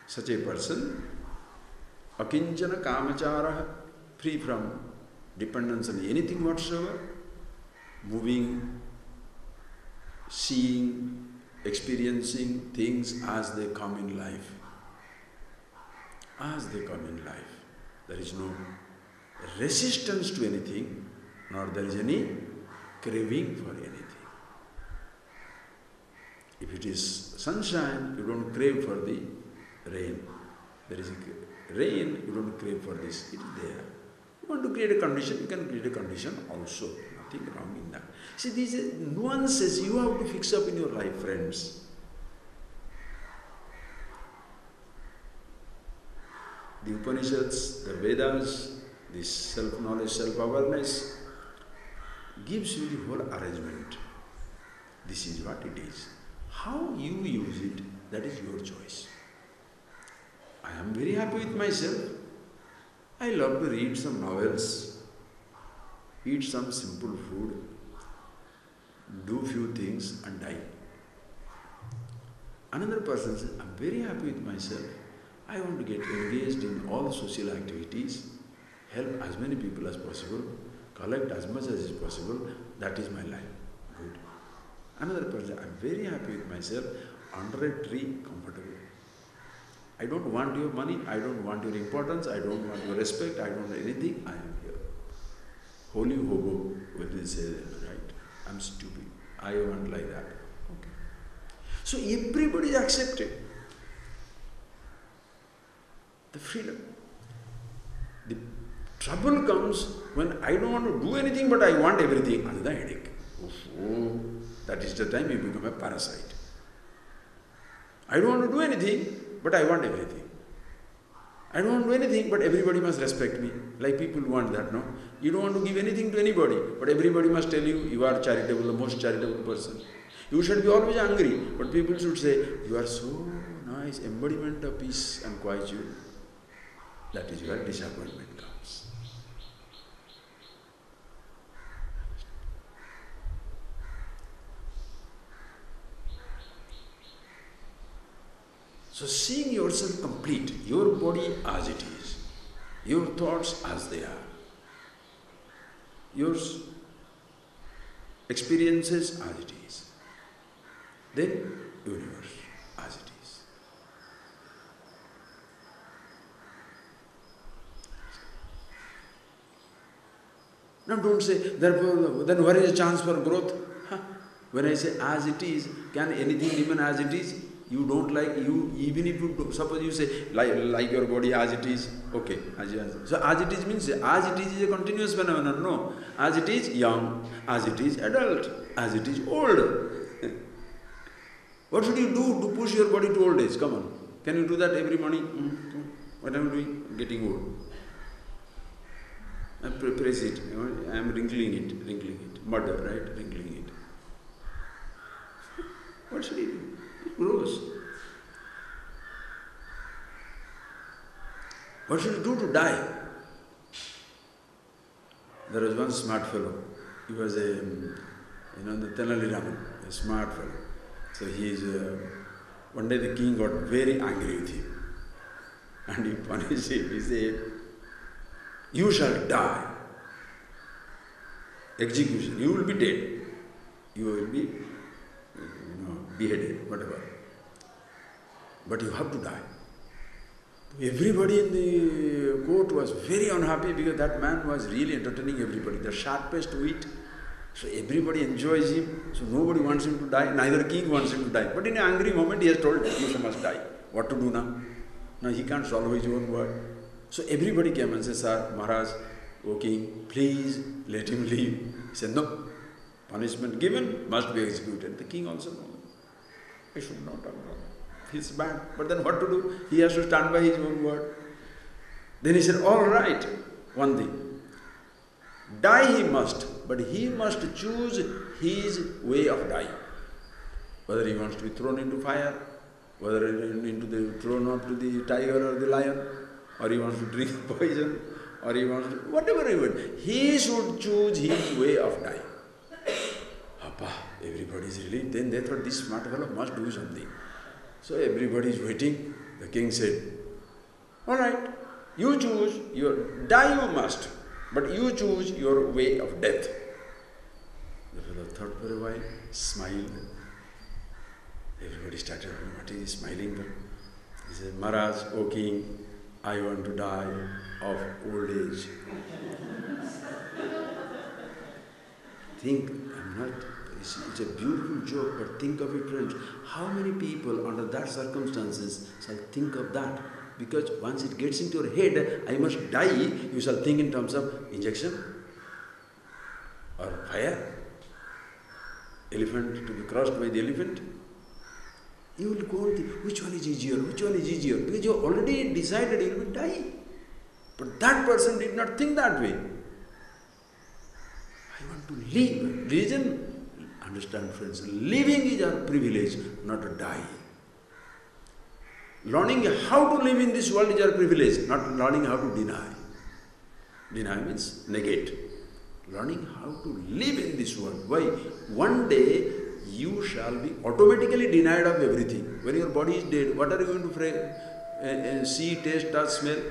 [SPEAKER 1] Such a person, akinchana kamachara, free from dependence on anything whatsoever, moving, seeing, experiencing things as they come in life. As they come in life. There is no resistance to anything, nor there is any craving for anything. If it is sunshine, you don't crave for the rain. There is a rain, you don't crave for this. It is there. You want to create a condition, you can create a condition also. Nothing wrong in that. See, these nuances you have to fix up in your life, friends. The Upanishads, the Vedas, this self-knowledge, self-awareness gives you the whole arrangement. This is what it is. How you use it, that is your choice. I am very happy with myself. I love to read some novels, eat some simple food, do few things and die. Another person says, I am very happy with myself. I want to get engaged in all social activities, help as many people as possible, collect as much as is possible. That is my life. Good. Another person, I am very happy with myself, under a tree, comfortable. I don't want your money, I don't want your importance, I don't want your respect, I don't want anything, I am here. Holy hobo will say that, right? I'm stupid. I want like that. Okay. So everybody is accepted. The freedom. The trouble comes when I don't want to do anything but I want everything. Another headache. Oh, that is the time you become a parasite. I don't want to do anything but I want everything. I don't want to do anything but everybody must respect me. Like people want that, no? You don't want to give anything to anybody but everybody must tell you, you are charitable, the most charitable person. You should be always angry, but people should say, you are so nice, embodiment of peace and quietude. That is where disappointment comes. So seeing yourself complete, your body as it is, your thoughts as they are, your experiences as it is, then universe as it is. Now don't say, therefore, then where is the chance for growth? Huh? When I say as it is, can anything remain as it is? You don't like, you, even if you do, suppose you say, like your body as it is, okay. So as it is means, as it is a continuous phenomenon, no. As it is young, as it is adult, as it is old. What should you do to push your body to old age? Come on. Can you do that every morning? What am I doing? Getting old. I press it, I am wrinkling it. Mud, right? Wrinkling it. What should you do? It grows. What should you do to die? There was one smart fellow. He was the Tenali Raman, a smart fellow. So one day the king got very angry with him. And he punished him. He said, "You shall die. Execution. You will be dead. You will be beheaded, whatever. But you have to die." Everybody in the court was very unhappy because that man was really entertaining everybody. The sharpest wit. So everybody enjoys him. So nobody wants him to die. Neither king wants him to die. But in an angry moment, he has told, "You must die." What to do now? Now he can't swallow his own word. So everybody came and said, "Sir, Maharaj, O king, please let him leave." He said, "No. Punishment given must be executed." The king also knows. I should not have done. He's bad. But then what to do? He has to stand by his own word. Then he said, "All right, one thing. Die he must, but he must choose his way of dying. Whether he wants to be thrown into fire, whether thrown up to the tiger or the lion, or he wants to drink poison, or he wants to, whatever he wants, he should choose his way of dying." Appa, everybody is relieved. Then they thought, this smart fellow must do something. So everybody is waiting. The king said, "All right, you choose die you must, but you choose your way of death." The fellow thought for a while, smiled. Everybody started, what is he smiling for? He said, "Maharaj, O king, I want to die of old age." Think, it's a beautiful joke, but think of it, friends. How many people under that circumstances shall think of that? Because once it gets into your head, I must die, you shall think in terms of injection or fire, elephant to be crossed by the elephant. You will go and think, which one is easier, because you already decided you will die. But that person did not think that way. I want to live. Reason, understand friends, living is our privilege, not to die. Learning how to live in this world is our privilege, not learning how to deny. Deny means negate. Learning how to live in this world. Why? One day you shall be automatically denied of everything. When your body is dead, what are you going to see, taste, touch, smell?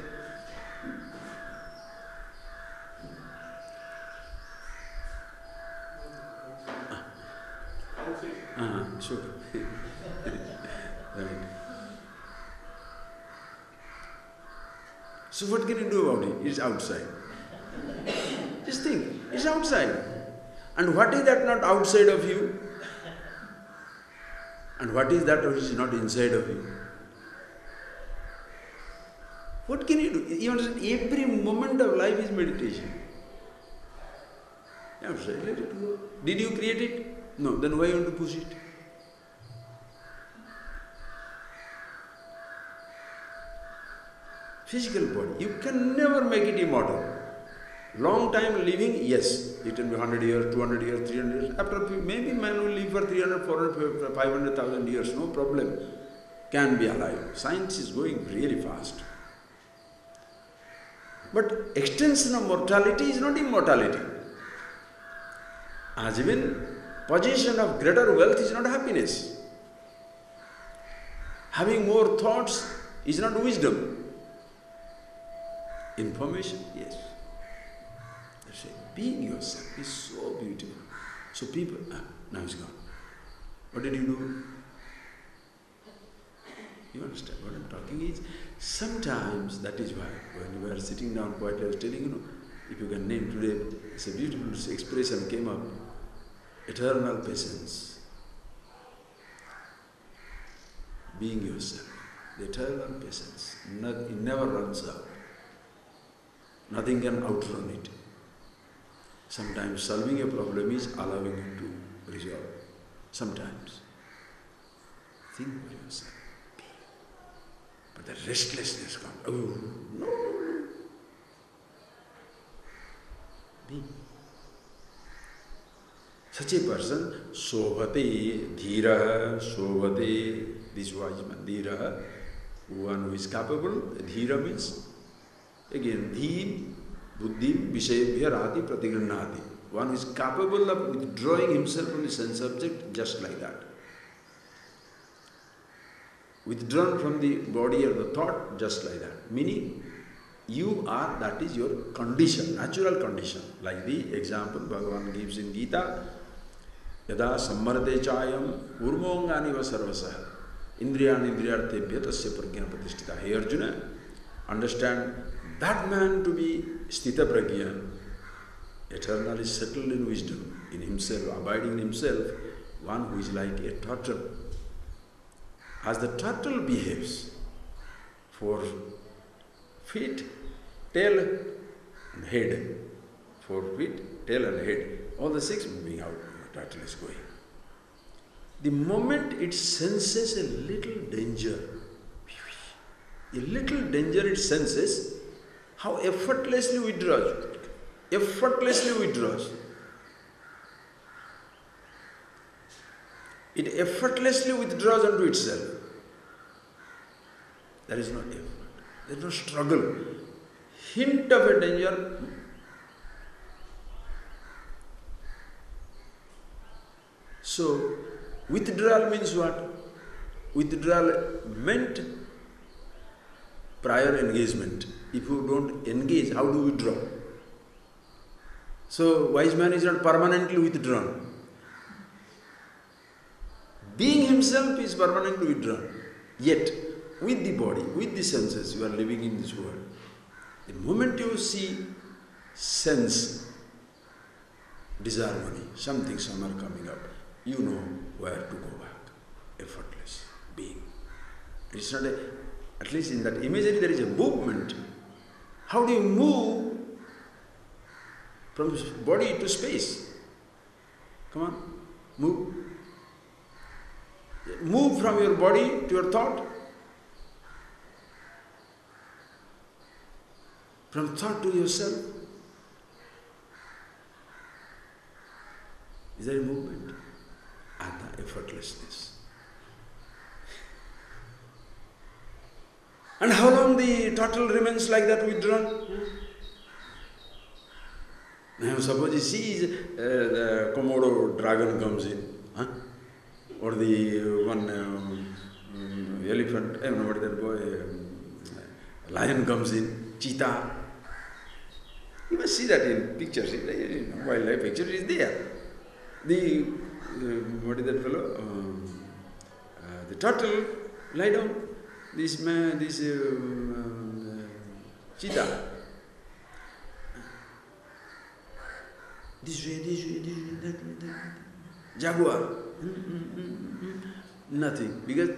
[SPEAKER 1] Sure. Right. So what can you do about it? It's outside. Just think, it's outside. And what is that not outside of you? And what is that which is not inside of you? What can you do? You understand, every moment of life is meditation. Outside, let it go. Did you create it? No, then why you want to push it? Physical body, you can never make it immortal. Long time living, yes, it can be 100 years, 200 years, 300 years. After maybe man will live for 300, 400, 500,000 years, no problem. Can be alive. Science is going really fast. But extension of mortality is not immortality. As even possession of greater wealth is not happiness. Having more thoughts is not wisdom. Information, yes. That's it. Being yourself is so beautiful. So people, now he's gone. What did you do? You understand what I'm talking is, sometimes that is why, when we were sitting down quietly, I was telling if you can name today, it's a beautiful expression came up, eternal patience. being yourself. The eternal patience. It never runs out. Nothing can outrun it. Sometimes solving a problem is allowing it to resolve. Sometimes. Think for yourself. But the restlessness comes. Oh, no. Be. Such a person, sobhate, dhira, sobhate, this wise man, dhira, one who is capable, dhira means, again, dhi, buddhi, vishayabhya, rati, pratigranati. One who is capable of withdrawing himself from the sense object just like that. Withdrawn from the body or the thought just like that. Meaning, you are, that is your condition, natural condition. Like the example Bhagavan gives in Gita, Yada sammarate chayam urmongani va sarvasah indriyani indriyartebhya tasya prajna pratisthita. Hey Arjuna, understand that man to be sthita prajna, eternally settled in wisdom, in himself, abiding in himself, one who is like a turtle. As the turtle behaves, 4 feet, tail and head, 4 feet, tail and head, all the 6 moving out, the turtle is going. The moment it senses a little danger it senses, how effortlessly withdraws. Effortlessly withdraws. It effortlessly withdraws unto itself. There is no effort. There is no struggle. Hint of a danger. So, withdrawal means what? Withdrawal meant prior engagement. If you don't engage, how do you withdraw? So, wise man is not permanently withdrawn. Being himself is permanently withdrawn. Yet, with the body, with the senses, you are living in this world. The moment you sense disharmony, something, some are coming up, you know where to go back. Effortless being. It's not a, at least in that imagery there is a movement. How do you move from body to space? Come on, move. Move from your body to your thought. From thought to yourself. Is there a movement? And the effortlessness. And how long the turtle remains like that withdrawn? Now suppose he sees the Komodo dragon comes in. Huh? Or the one elephant, I don't know what that boy, lion comes in, cheetah. You must see that in pictures, in wildlife pictures is there. The, what is that fellow? The turtle lie down, this man, this cheetah. This way, that. Jaguar. Nothing, because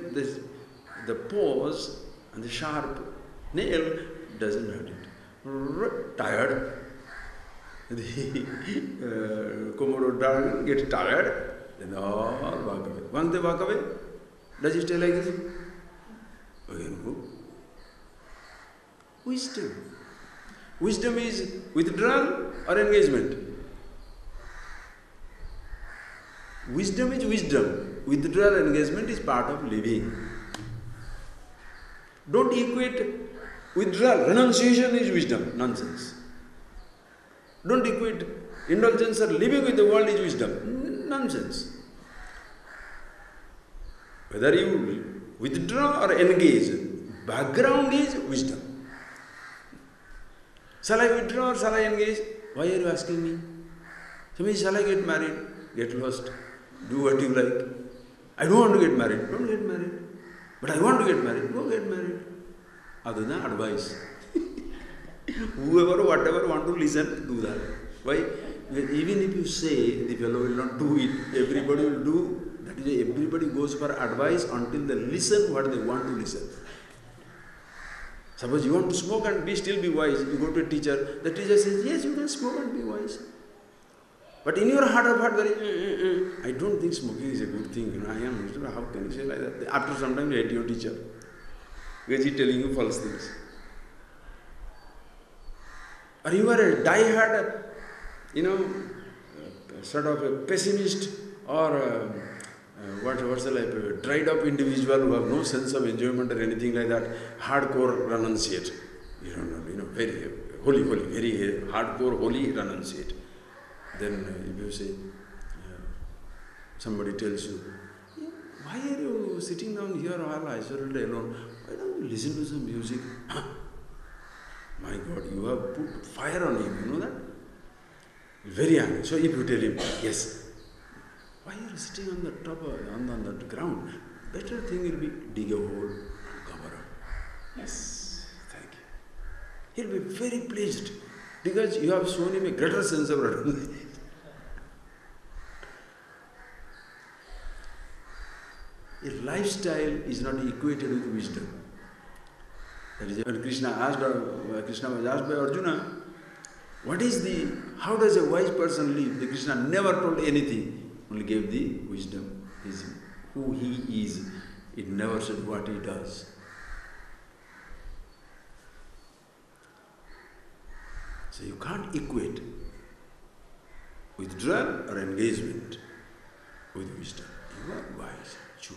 [SPEAKER 1] the paws and the sharp nail doesn't hurt it. Tired. The Komodo dragon gets tired, then all walk away. Once they walk away, does it stay like this? Again move. Wisdom. Wisdom is withdrawal or engagement? Wisdom is wisdom. Withdrawal engagement is part of living. Don't equate withdrawal. Renunciation is wisdom. Nonsense. Don't equate indulgence or living with the world is wisdom. Nonsense. Whether you withdraw or engage, background is wisdom. Shall I withdraw or shall I engage? Why are you asking me? Swami, shall I get married? Get lost. Do what you like. I don't want to get married. Don't get married. But I want to get married. Go get married. Other than advice. Whoever, whatever want to listen, do that. Why? Even if you say the fellow will not do it, everybody will do, that That is, everybody goes for advice until they listen what they want to listen. Suppose you want to smoke and still be wise, you go to a teacher, the teacher says, yes, you can smoke and be wise. But in your heart of heart, I don't think smoking is a good thing. I am, how can you say like that? After some time, you hate your teacher because he is telling you false things. Or you are a die-hard, sort of a pessimist or what's the like, a dried-up individual who have no sense of enjoyment or anything like that, hardcore renunciate. You don't know, very holy, very hardcore, holy renunciate. Then if you say, somebody tells you, why are you sitting down here all isolated alone? Why don't you listen to some music? My God, you have put fire on him, you know that? Very angry. So if you tell him, yes, why are you sitting on the top on the ground? Better thing will be dig a hole and cover up. Yes, thank you. He'll be very pleased because you have shown him a greater sense of redundancy. A lifestyle is not equated with wisdom. That is, when Krishna was asked by Arjuna, how does a wise person live? The Krishna never told anything, only gave the wisdom. Who he is. It never said what he does. So you can't equate withdrawal or engagement with wisdom. You are wise. Choose.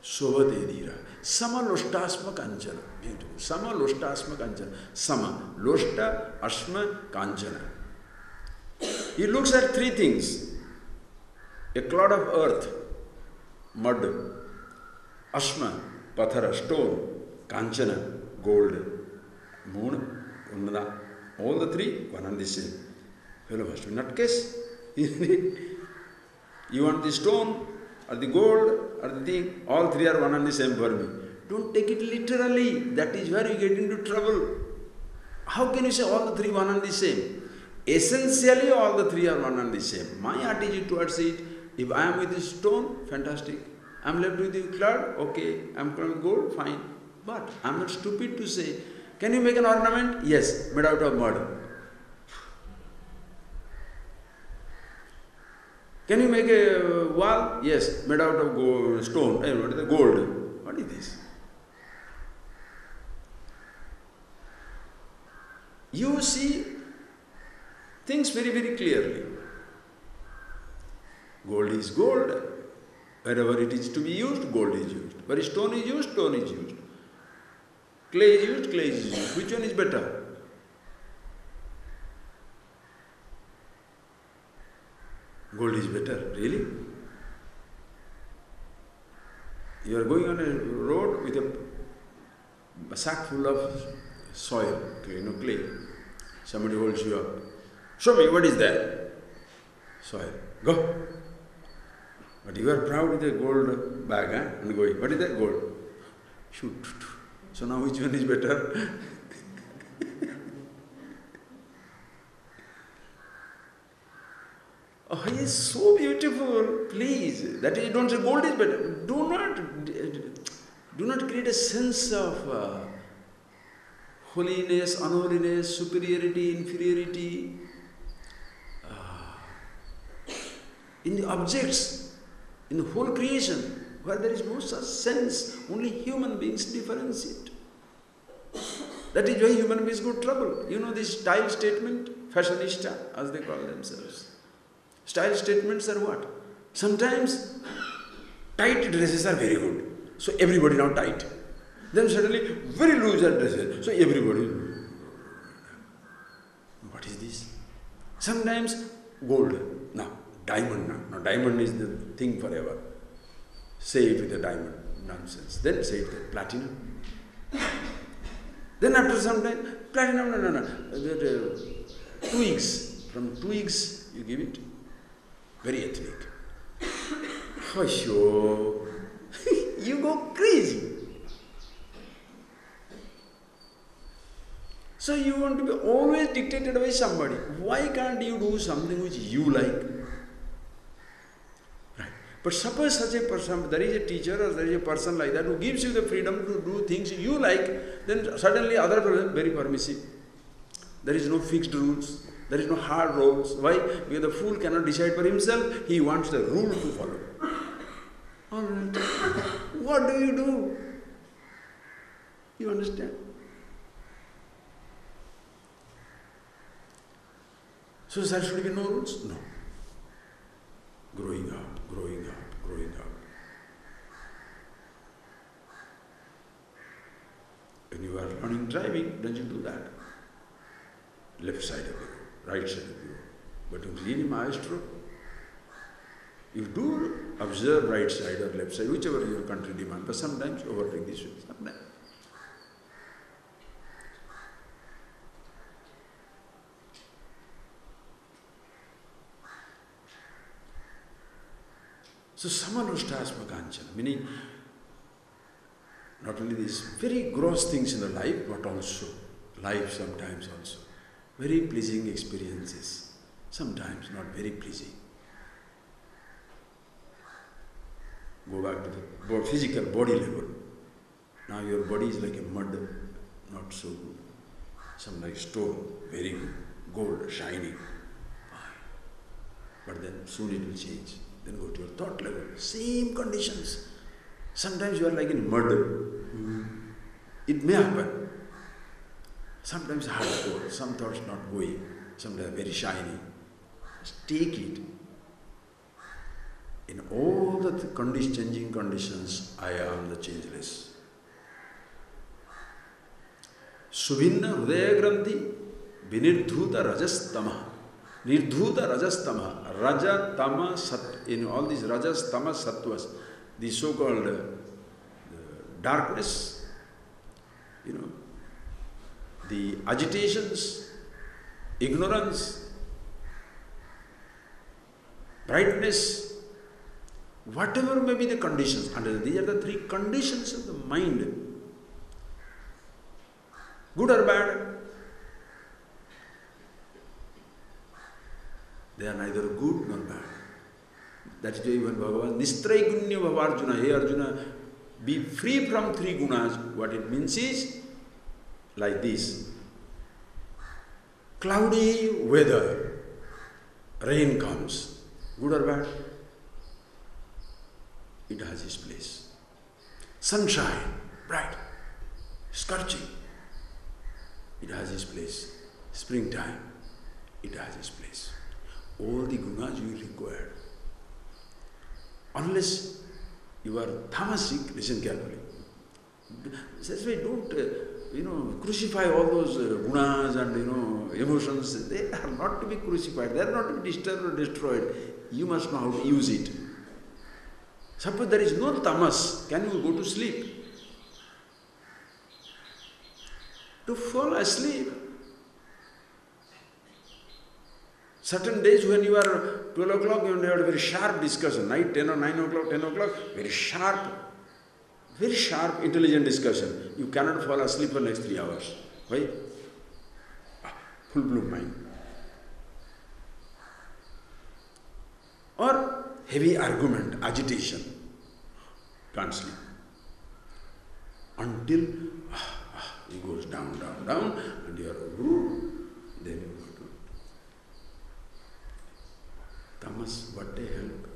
[SPEAKER 1] Shobhate dhira. Sama loshtasma kanchana. Beautiful. Sama loshtasma kanchana. Sama. Loshta, ashma, kanchana. He looks at three things. A clod of earth, mud, ashma, pathara, stone, kanchana, gold, moon, unnada. All the three, one and the same. Fellow must be nutcase. You want the stone, or the gold, or the thing, all three are one and the same for me. Don't take it literally. That is where you get into trouble. How can you say all the three one and the same? Essentially, all the three are one and the same. My attitude towards it, if I am with the stone, fantastic. I am left with the cloud, okay. I am with gold, fine. But I am not stupid to say, can you make an ornament? Yes, made out of mud. Can you make a wall? Yes, made out of gold, stone. What is the gold? What is this? You see things very, very clearly. Gold is gold. Wherever it is to be used, gold is used. Where stone is used, stone is used. Clay is used, clay is used. Which one is better? Gold is better, really? You are going on a road with a sack full of soil, clay. Somebody holds you up. Show me, what is that? Soil. Go. But you are proud with a gold bag, and going. What is that? Gold. Shoot. So now which one is better? Oh, he is so beautiful. Please. That is, don't say gold is better. Do not create a sense of holiness, unholiness, superiority, inferiority in the objects, in the whole creation, where there is no such sense. Only human beings differentiate. That is why human beings go trouble. You know this style statement, fashionista, as they call themselves. Style statements are what? Sometimes tight dresses are very good. So everybody now tight. Then suddenly very loose dresses. So everybody. What is this? Sometimes gold. Now diamond now. Now diamond is the thing forever. Say it with a diamond. Nonsense. Then say it with platinum. Then after some time, platinum, no. Twigs. From twigs you give it. Very ethnic. Oh, sure. You go crazy. So you want to be always dictated by somebody. Why can't you do something which you like? But suppose such a person, there is a teacher or there is a person like that who gives you the freedom to do things you like, then suddenly other person very permissive. There is no fixed rules. There is no hard rules. Why? Because the fool cannot decide for himself. He wants the rule to follow. All right. What do you do? You understand? So there should be no rules? No. Growing up, growing up, growing up. When you are learning driving, don't you do that? Left side of you, right side of you. But in really maestro, you do observe right side or left side, whichever your country demands, but sometimes overtake this way, sometimes. So samanustasmakanchana, meaning not only these very gross things in the life, but also life sometimes also. Very pleasing experiences, sometimes not very pleasing. Go back to the physical body level. Now your body is like a mud, not so good. Some like stone, very good, gold, shiny. But then soon it will change. Then go to your thought level, same conditions. Sometimes you are like in mud. It may happen. Sometimes hardcore, some thoughts not going, sometimes very shiny. Just take it. In all the changing conditions, I am the changeless. Subhinna Hridaya Granthi Vinirdhuta Rajastama. Nirdhuta Rajastama. Raja, Tama, Sat. In all these Rajas, Tama, Sattvas, the so-called darkness, the agitations, ignorance, brightness, whatever may be the conditions, and these are the three conditions of the mind. Good or bad? They are neither good nor bad. That is why even Bhagavan, Nistraigunya Bhavarjuna, hey Arjuna, be free from three gunas. What it means is, like this. Cloudy weather, rain comes. Good or bad? It has its place. Sunshine, bright, scorching. It has its place. Springtime, it has its place. All the gunas you require. Unless you are tamasic, listen carefully. That's why don't, crucify all those gunas and, emotions. They are not to be crucified. They are not to be disturbed or destroyed. You must know how to use it. Suppose there is no tamas, can you go to sleep? To fall asleep. Certain days when you are 12 o'clock, you have a very sharp discussion. Night 10 or 9 o'clock, 10 o'clock, very sharp, intelligent discussion. You cannot fall asleep for the next 3 hours. Why? Full bloom mind. Or heavy argument, agitation. Can't sleep. Until it goes down, down, down, and you are then you go to tamas. What a help.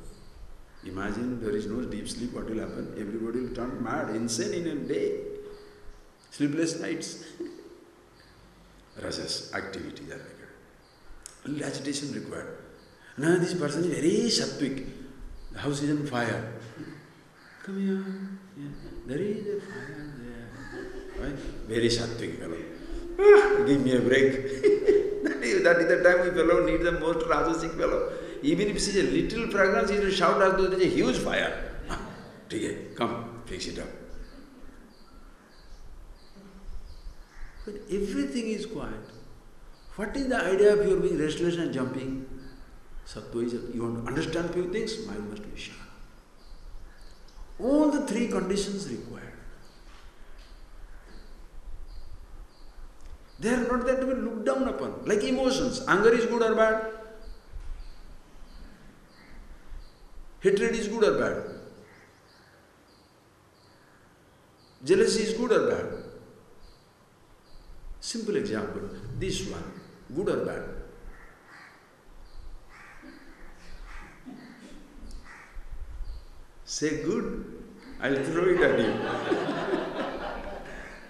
[SPEAKER 1] Imagine there is no deep sleep, what will happen? Everybody will turn mad, insane in a day. Sleepless nights. Rajas, activity, that little agitation required. Now this person is very sattvic. The house is on fire. Come here. Yeah. There is a fire there. Right? Very sattvic fellow. Give me a break. that is the time a fellow needs the most rajasic fellow. Even if he sees a little fragrance, he will shout as though there is a huge fire. Okay, come, fix it up. When everything is quiet, what is the idea of your being restless and jumping? Sattva is, you want to understand few things, mind must be sharp. All the three conditions required. They are not there to be looked down upon, like emotions. Anger is good or bad? Hatred is good or bad? Jealousy is good or bad? Simple example, this one, good or bad? Say good, I'll throw it at you.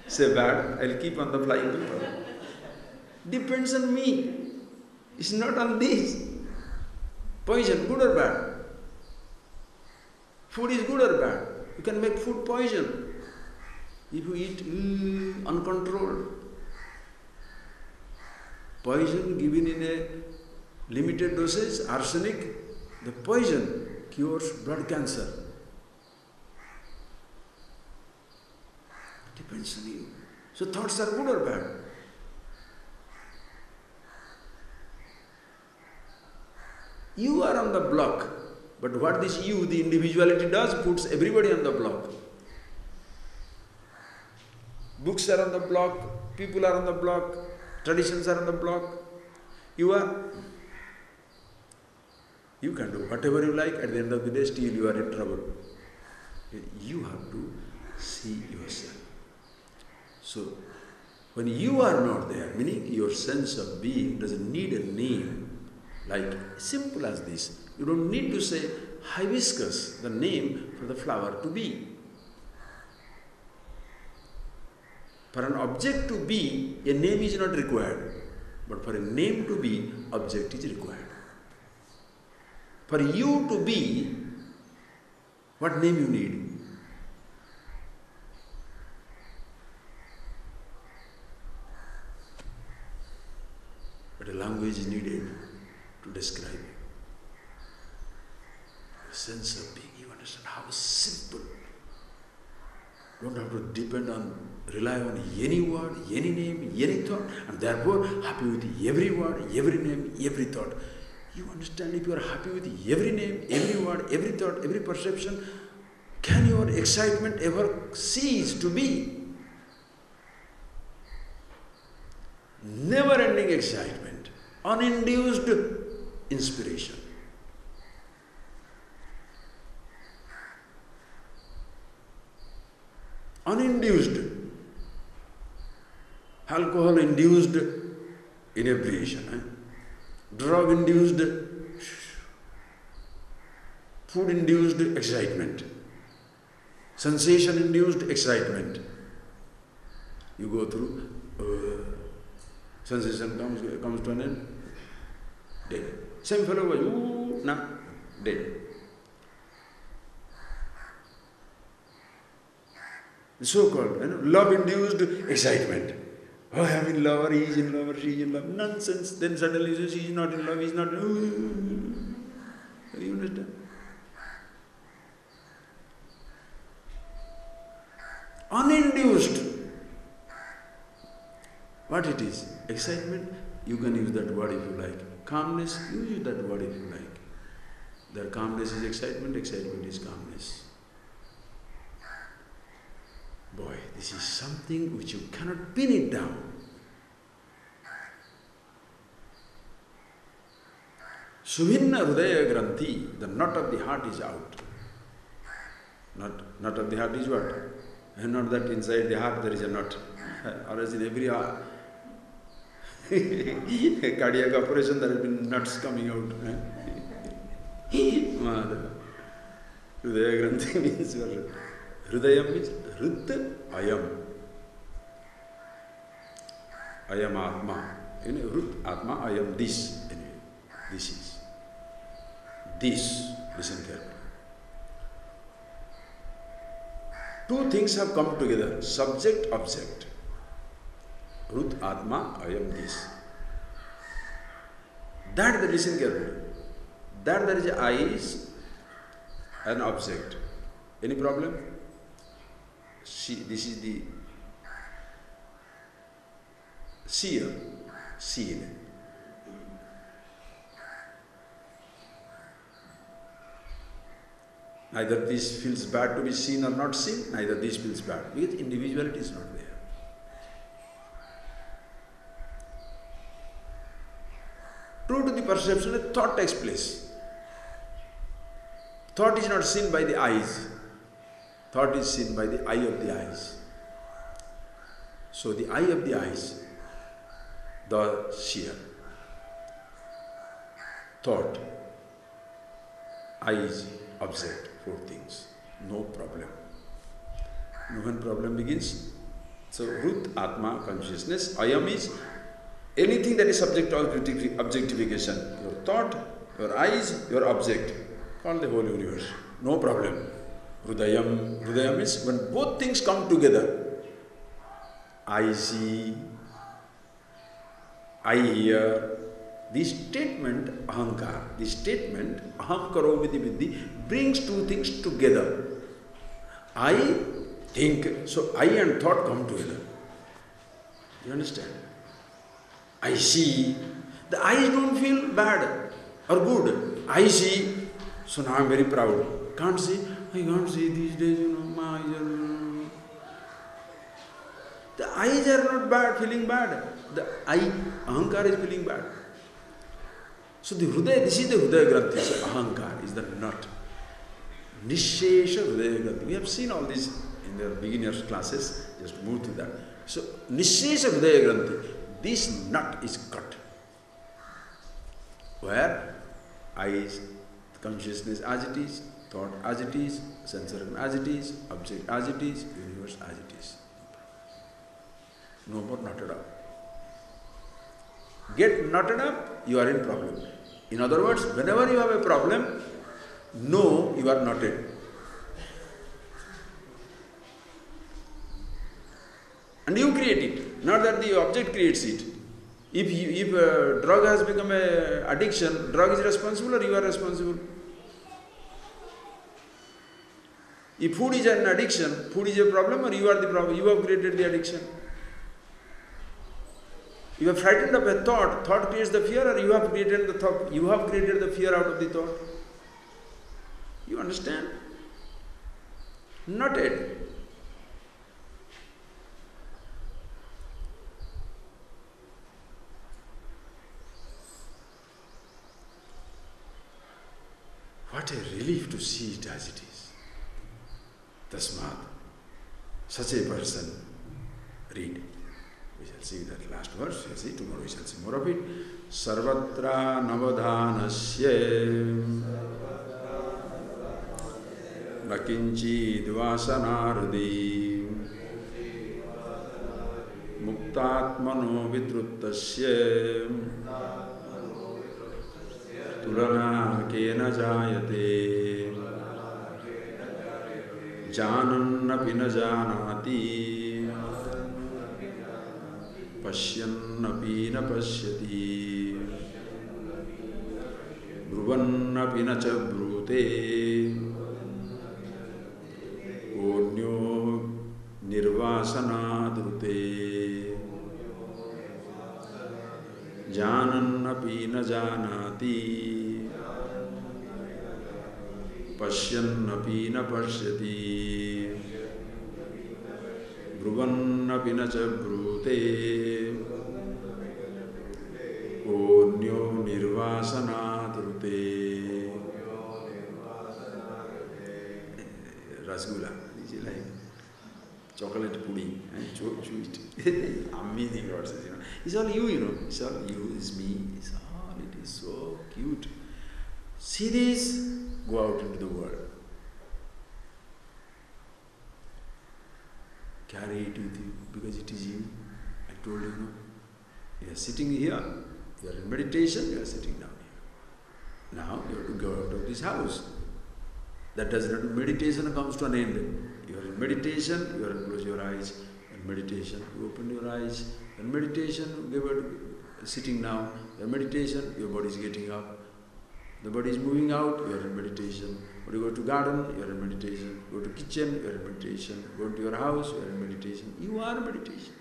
[SPEAKER 1] Say bad, I'll keep on the flying paper. Depends on me. It's not on this. Poison, good or bad? Food is good or bad? You can make food poison if you eat uncontrolled. Poison given in a limited dosage, arsenic, the poison cures blood cancer. Depends on you. So thoughts are good or bad? You are on the block, but what this you, the individuality does, puts everybody on the block. Books are on the block, people are on the block, traditions are on the block. You can do whatever you like, at the end of the day still you are in trouble. You have to see yourself. So, when you are not there, meaning your sense of being doesn't need a name, like simple as this. You don't need to say hibiscus, the name for the flower to be. For an object to be, a name is not required. But for a name to be, object is required. For you to be, what name you need? But a language is needed to describe it. A sense of being, you understand how simple. Don't have to rely on any word, any name, any thought, and therefore happy with every word, every name, every thought. You understand, if you are happy with every name, every word, every thought, every perception, can your excitement ever cease to be? Never-ending excitement, uninduced inspiration. Uninduced, alcohol-induced inebriation, drug-induced, food-induced excitement, sensation-induced excitement. You go through, sensation comes to an end, dead. Same fellow was, dead. So-called love-induced excitement. Oh, I am in love, or he is in love, or she is in love. Nonsense. Then suddenly you say, she is not in love, he is not. You understand? Uninduced. What it is? Excitement, you can use that word if you like. Calmness, you use that word if you like. Their calmness is excitement is calmness. Boy, this is something which you cannot pin it down. Suvinna Hridaya Granthi, the knot of the heart is out. Knot of the heart is what? And not that inside the heart there is a knot. Or as in every heart. Cardiac operation, there have been nuts coming out. Hridaya Granthi means what? Hridayam means Hrid Ayam. Ayam Atma. Hrid Atma, Ayam this. Anyway, this is. This. Listen carefully. Two things have come together. Subject, object. Hrid Atma, Ayam this. That, listen carefully. That there is a I is an object. Any problem? See, this is the seer, seen. Neither this feels bad to be seen or not seen, neither this feels bad, because individuality is not there. True to the perception, a thought takes place. Thought is not seen by the eyes. Thought is seen by the eye of the eyes. So the eye of the eyes, the seer. Thought, eyes, object, four things. No problem. No when problem begins. So Rut, Atma, consciousness, Ayam is anything that is subject to objectification. Your thought, your eyes, your object, called the whole universe. No problem. Hridayam. Hridayam is when both things come together. I see, I hear. This statement, ahankar, this statement, aham karomi vidhi, brings two things together. I think, so I and thought come together. You understand? I see, the eyes don't feel bad or good. I see, so now I am very proud. Can't see, I can't see these days, my eyes are... The eyes are not bad, feeling bad. The eye, ahankar, is feeling bad. So the Hridaya, this is the Hridaya Granthi, so ahankar is the nut. Nishesha Hridaya Granthi. We have seen all this in the beginner's classes, just move to that. So Nishesha Hridaya Granthi, this nut is cut. Where eyes, consciousness as it is, thought as it is, sensorium as it is, object as it is, universe as it is. No more knotted up. Get knotted up, you are in problem. In other words, whenever you have a problem, know you are knotted. And you create it, not that the object creates it. If a drug has become an addiction, drug is responsible or you are responsible? If food is an addiction, food is a problem or you are the problem? You have created the addiction. You are frightened of a thought, thought creates the fear, or you have created the thought, you have created the fear out of the thought. You understand? Knotted. What a relief to see it as it is. Tasmat, such a person, read. We shall see that last verse, we shall see, tomorrow we shall see more of it. Sarvatra navadhanasya nakinchid vasanarudi muktatmano vidruttasya tulana kena jayate janannapi na janati Pashyannapi na pashyati Bruvannapi na cha brute Onyo nirvasanadrute Janannapi na janati Pashyannapi na pashyati Bruvannapi na cha brute Onyo nirvasanadrute. Rasgulla, is it like chocolate pudding? Chew it. Amazing words, It's all you, It's all you, it's me. It's all, it is so cute. See this, go out into the world. Carry it with you, because it is you. I told you, You are sitting here, you are in meditation, you are sitting down here. Now you have to go out of this house. That does not mean meditation comes to an end. You are in meditation, you are to close your eyes. In meditation, you open your eyes. In meditation, you are sitting down. In meditation, your body is getting up. The body is moving out, you are in meditation. When you go to garden, you are in meditation. Go to kitchen, you are in meditation. Go to your house, you are in meditation. You are in meditation.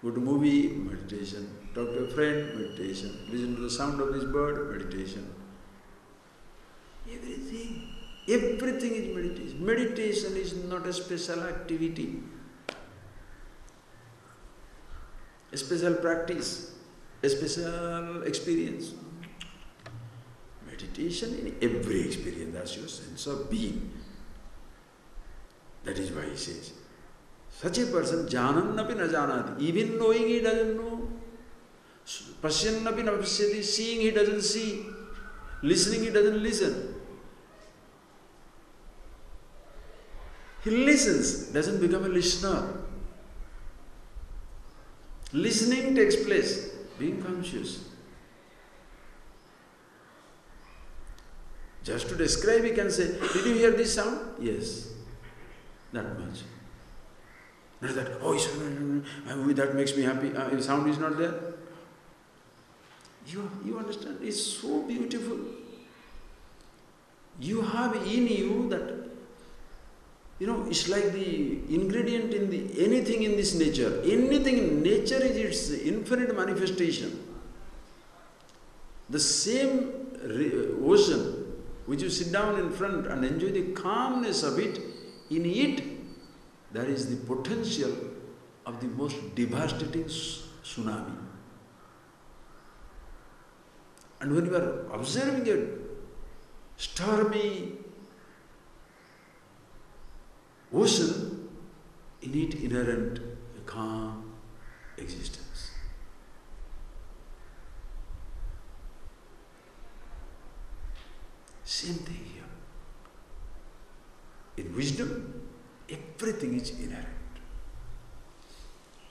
[SPEAKER 1] Go to movie, meditation. Talk to a friend, meditation. Listen to the sound of this bird, meditation. Everything is meditation. Meditation is not a special activity, a special practice, a special experience. Meditation in every experience, that's your sense of being. That is why he says, such a person, janannapi na janati, even knowing he doesn't know. Pashyannapi na pashyati, seeing he doesn't see. Listening he doesn't listen. He listens, doesn't become a listener. Listening takes place, being conscious. Just to describe, he can say, did you hear this sound? Yes. That much. Not that, oh, that makes me happy. Sound is not there. You understand? It's so beautiful. You have in you that, it's like the ingredient in anything in this nature. Anything in nature is its infinite manifestation. The same ocean, which you sit down in front and enjoy the calmness of it, in it, there is the potential of the most devastating tsunami. And when you are observing a stormy ocean, in it inherent a calm existence. Same thing here. In wisdom, everything is inherent.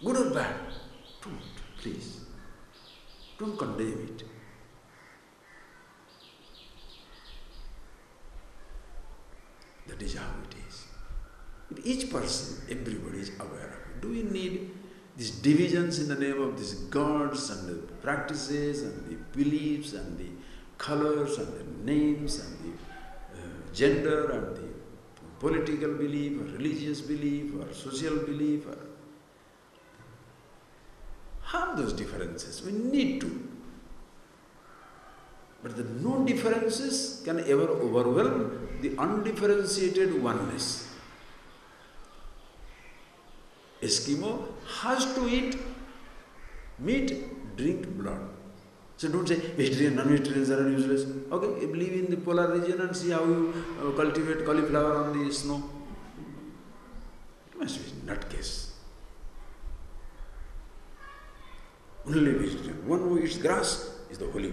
[SPEAKER 1] Good or bad, don't, please. Don't condemn it. That is how it is. With each person, everybody is aware of it. Do we need these divisions in the name of these gods and the practices and the beliefs and the colors and the names and the gender and the political belief or religious belief or social belief? Or have those differences. We need to. But the no differences can ever overwhelm the undifferentiated oneness. Eskimo has to eat meat, drink blood. So don't say vegetarian, non-vegetarians are useless. Okay, you live in the polar region and see how you cultivate cauliflower on the snow. It must be nutcase. Only vegetarian. One who eats grass is the holy.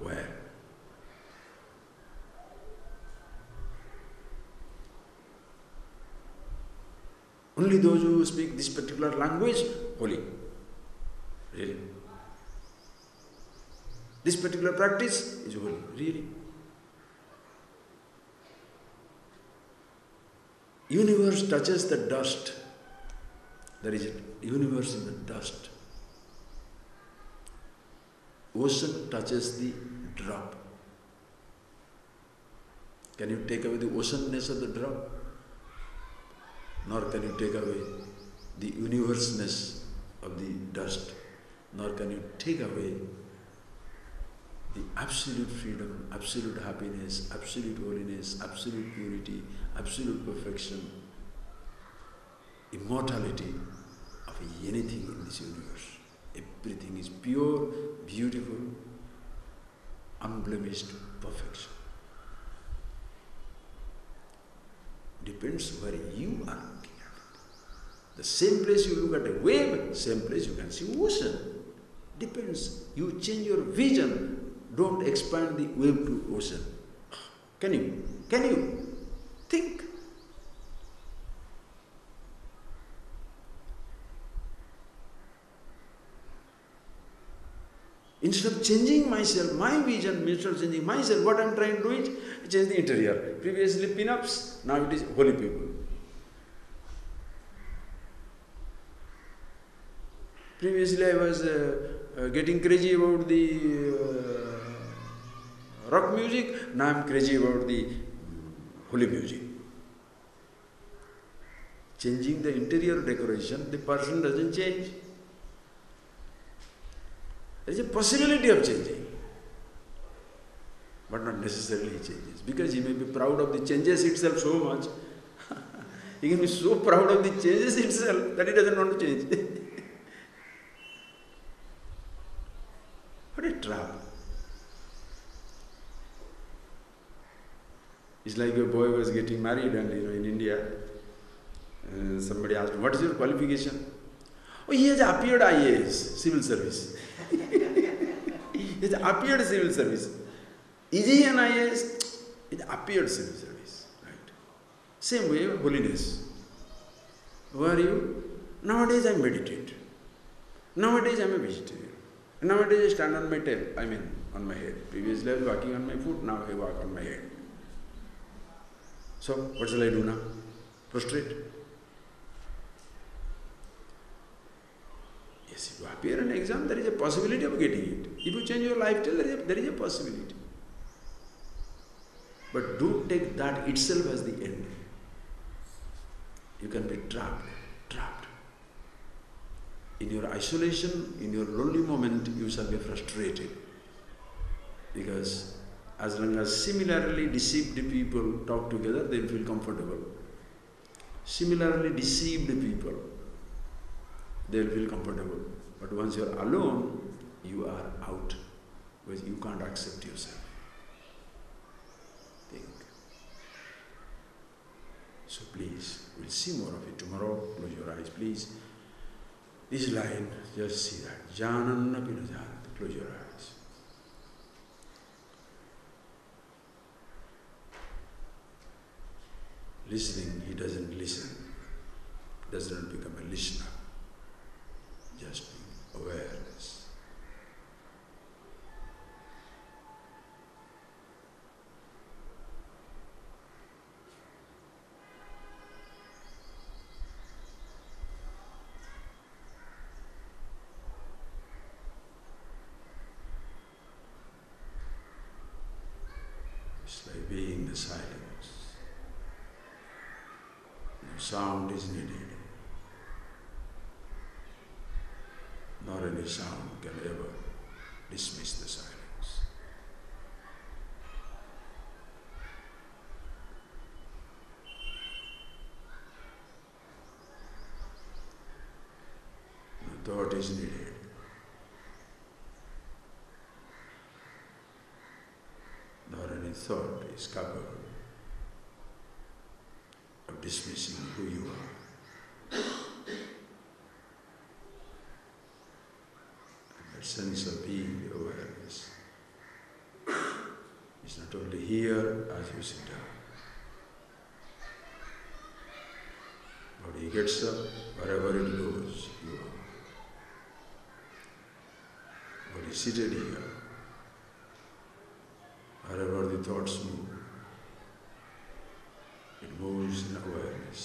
[SPEAKER 1] Where? Only those who speak this particular language, holy. Really? This particular practice is holy. Really? Universe touches the dust. There is a universe in the dust. Ocean touches the drop. Can you take away the oceanness of the drop? Nor can you take away the universeness of the dust. Nor can you take away the absolute freedom, absolute happiness, absolute holiness, absolute purity, absolute perfection, immortality of anything in this universe. Everything is pure, beautiful, unblemished perfection. Depends where you are looking at it. The same place you look at a wave, same place you can see ocean. Depends. You change your vision, don't expand the wave to ocean. Can you? Can you? Think. Instead of changing myself, my vision, instead of changing myself, what I am trying to do is change the interior. Previously pin-ups, now it is holy people. Previously I was getting crazy about the rock music, now I am crazy about the holy music. Changing the interior decoration, the person doesn't change. There is a possibility of changing, but not necessarily he changes, because he may be proud of the changes itself so much. He can be so proud of the changes itself that he doesn't want to change. What a trap. It's like a boy was getting married, and in India, somebody asked, "What is your qualification?" Oh, he has appeared IAS, civil service. He has appeared civil service. Is he an IAS? It appeared civil service, right? Same way, holiness. Who are you? Nowadays I meditate. Nowadays I am a vegetarian. Nowadays I stand on my tail, on my head. Previously I was walking on my foot, now I walk on my head. So, what shall I do now? Prostrate? Yes, if you appear in an exam, there is a possibility of getting it. If you change your lifestyle, there is a possibility. But do take that itself as the end. You can be trapped. In your isolation, in your lonely moment, you shall be frustrated. Because as long as similarly deceived people talk together, they will feel comfortable. Similarly deceived people, they will feel comfortable. But once you are alone, you are out. Because you can't accept yourself. Think. So please, we'll see more of it tomorrow. Close your eyes, please. This line, just see that. Jananna pinajanat. Close your eyes. Listening, he doesn't listen. Does not become a listener. Just awareness. It's like being in the silence. No sound is needed. Nor any sound can ever dismiss the silence. No thought is needed. Nor any thought is capable of dismissing who you are. And that sense of being, the awareness, is not only here as you sit down. Body gets up, wherever it goes, you are. Body seated here, wherever the thoughts move, it moves in awareness.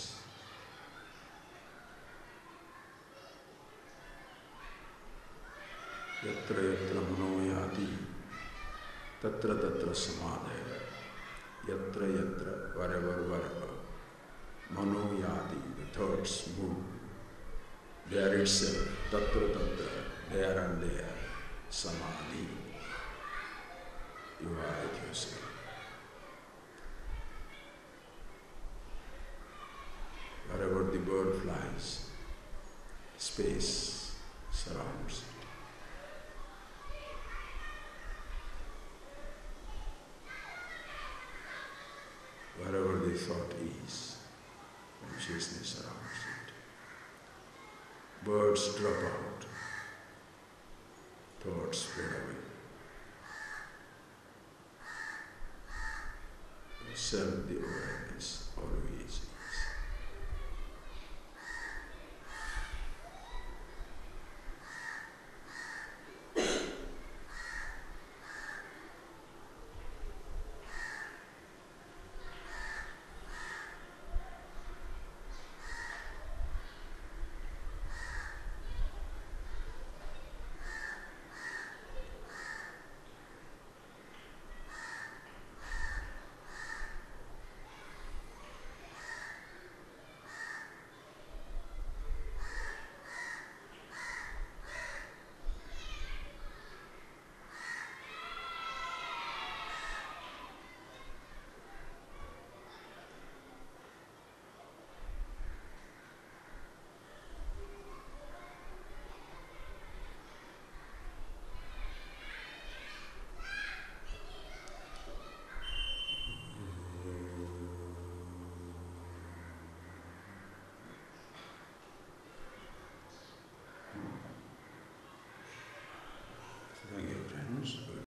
[SPEAKER 1] Yatra yatra mano yati, tatra tatra samadhaya. Yatra yatra, wherever mano yati, the thoughts move. There itself, tatra tatra, there and there, samadhi. You are with yourself. Wherever the bird flies, space surrounds it. Wherever the thought is, consciousness surrounds it. Birds drop out, thoughts fade away. Self, the awareness, always is. Yes.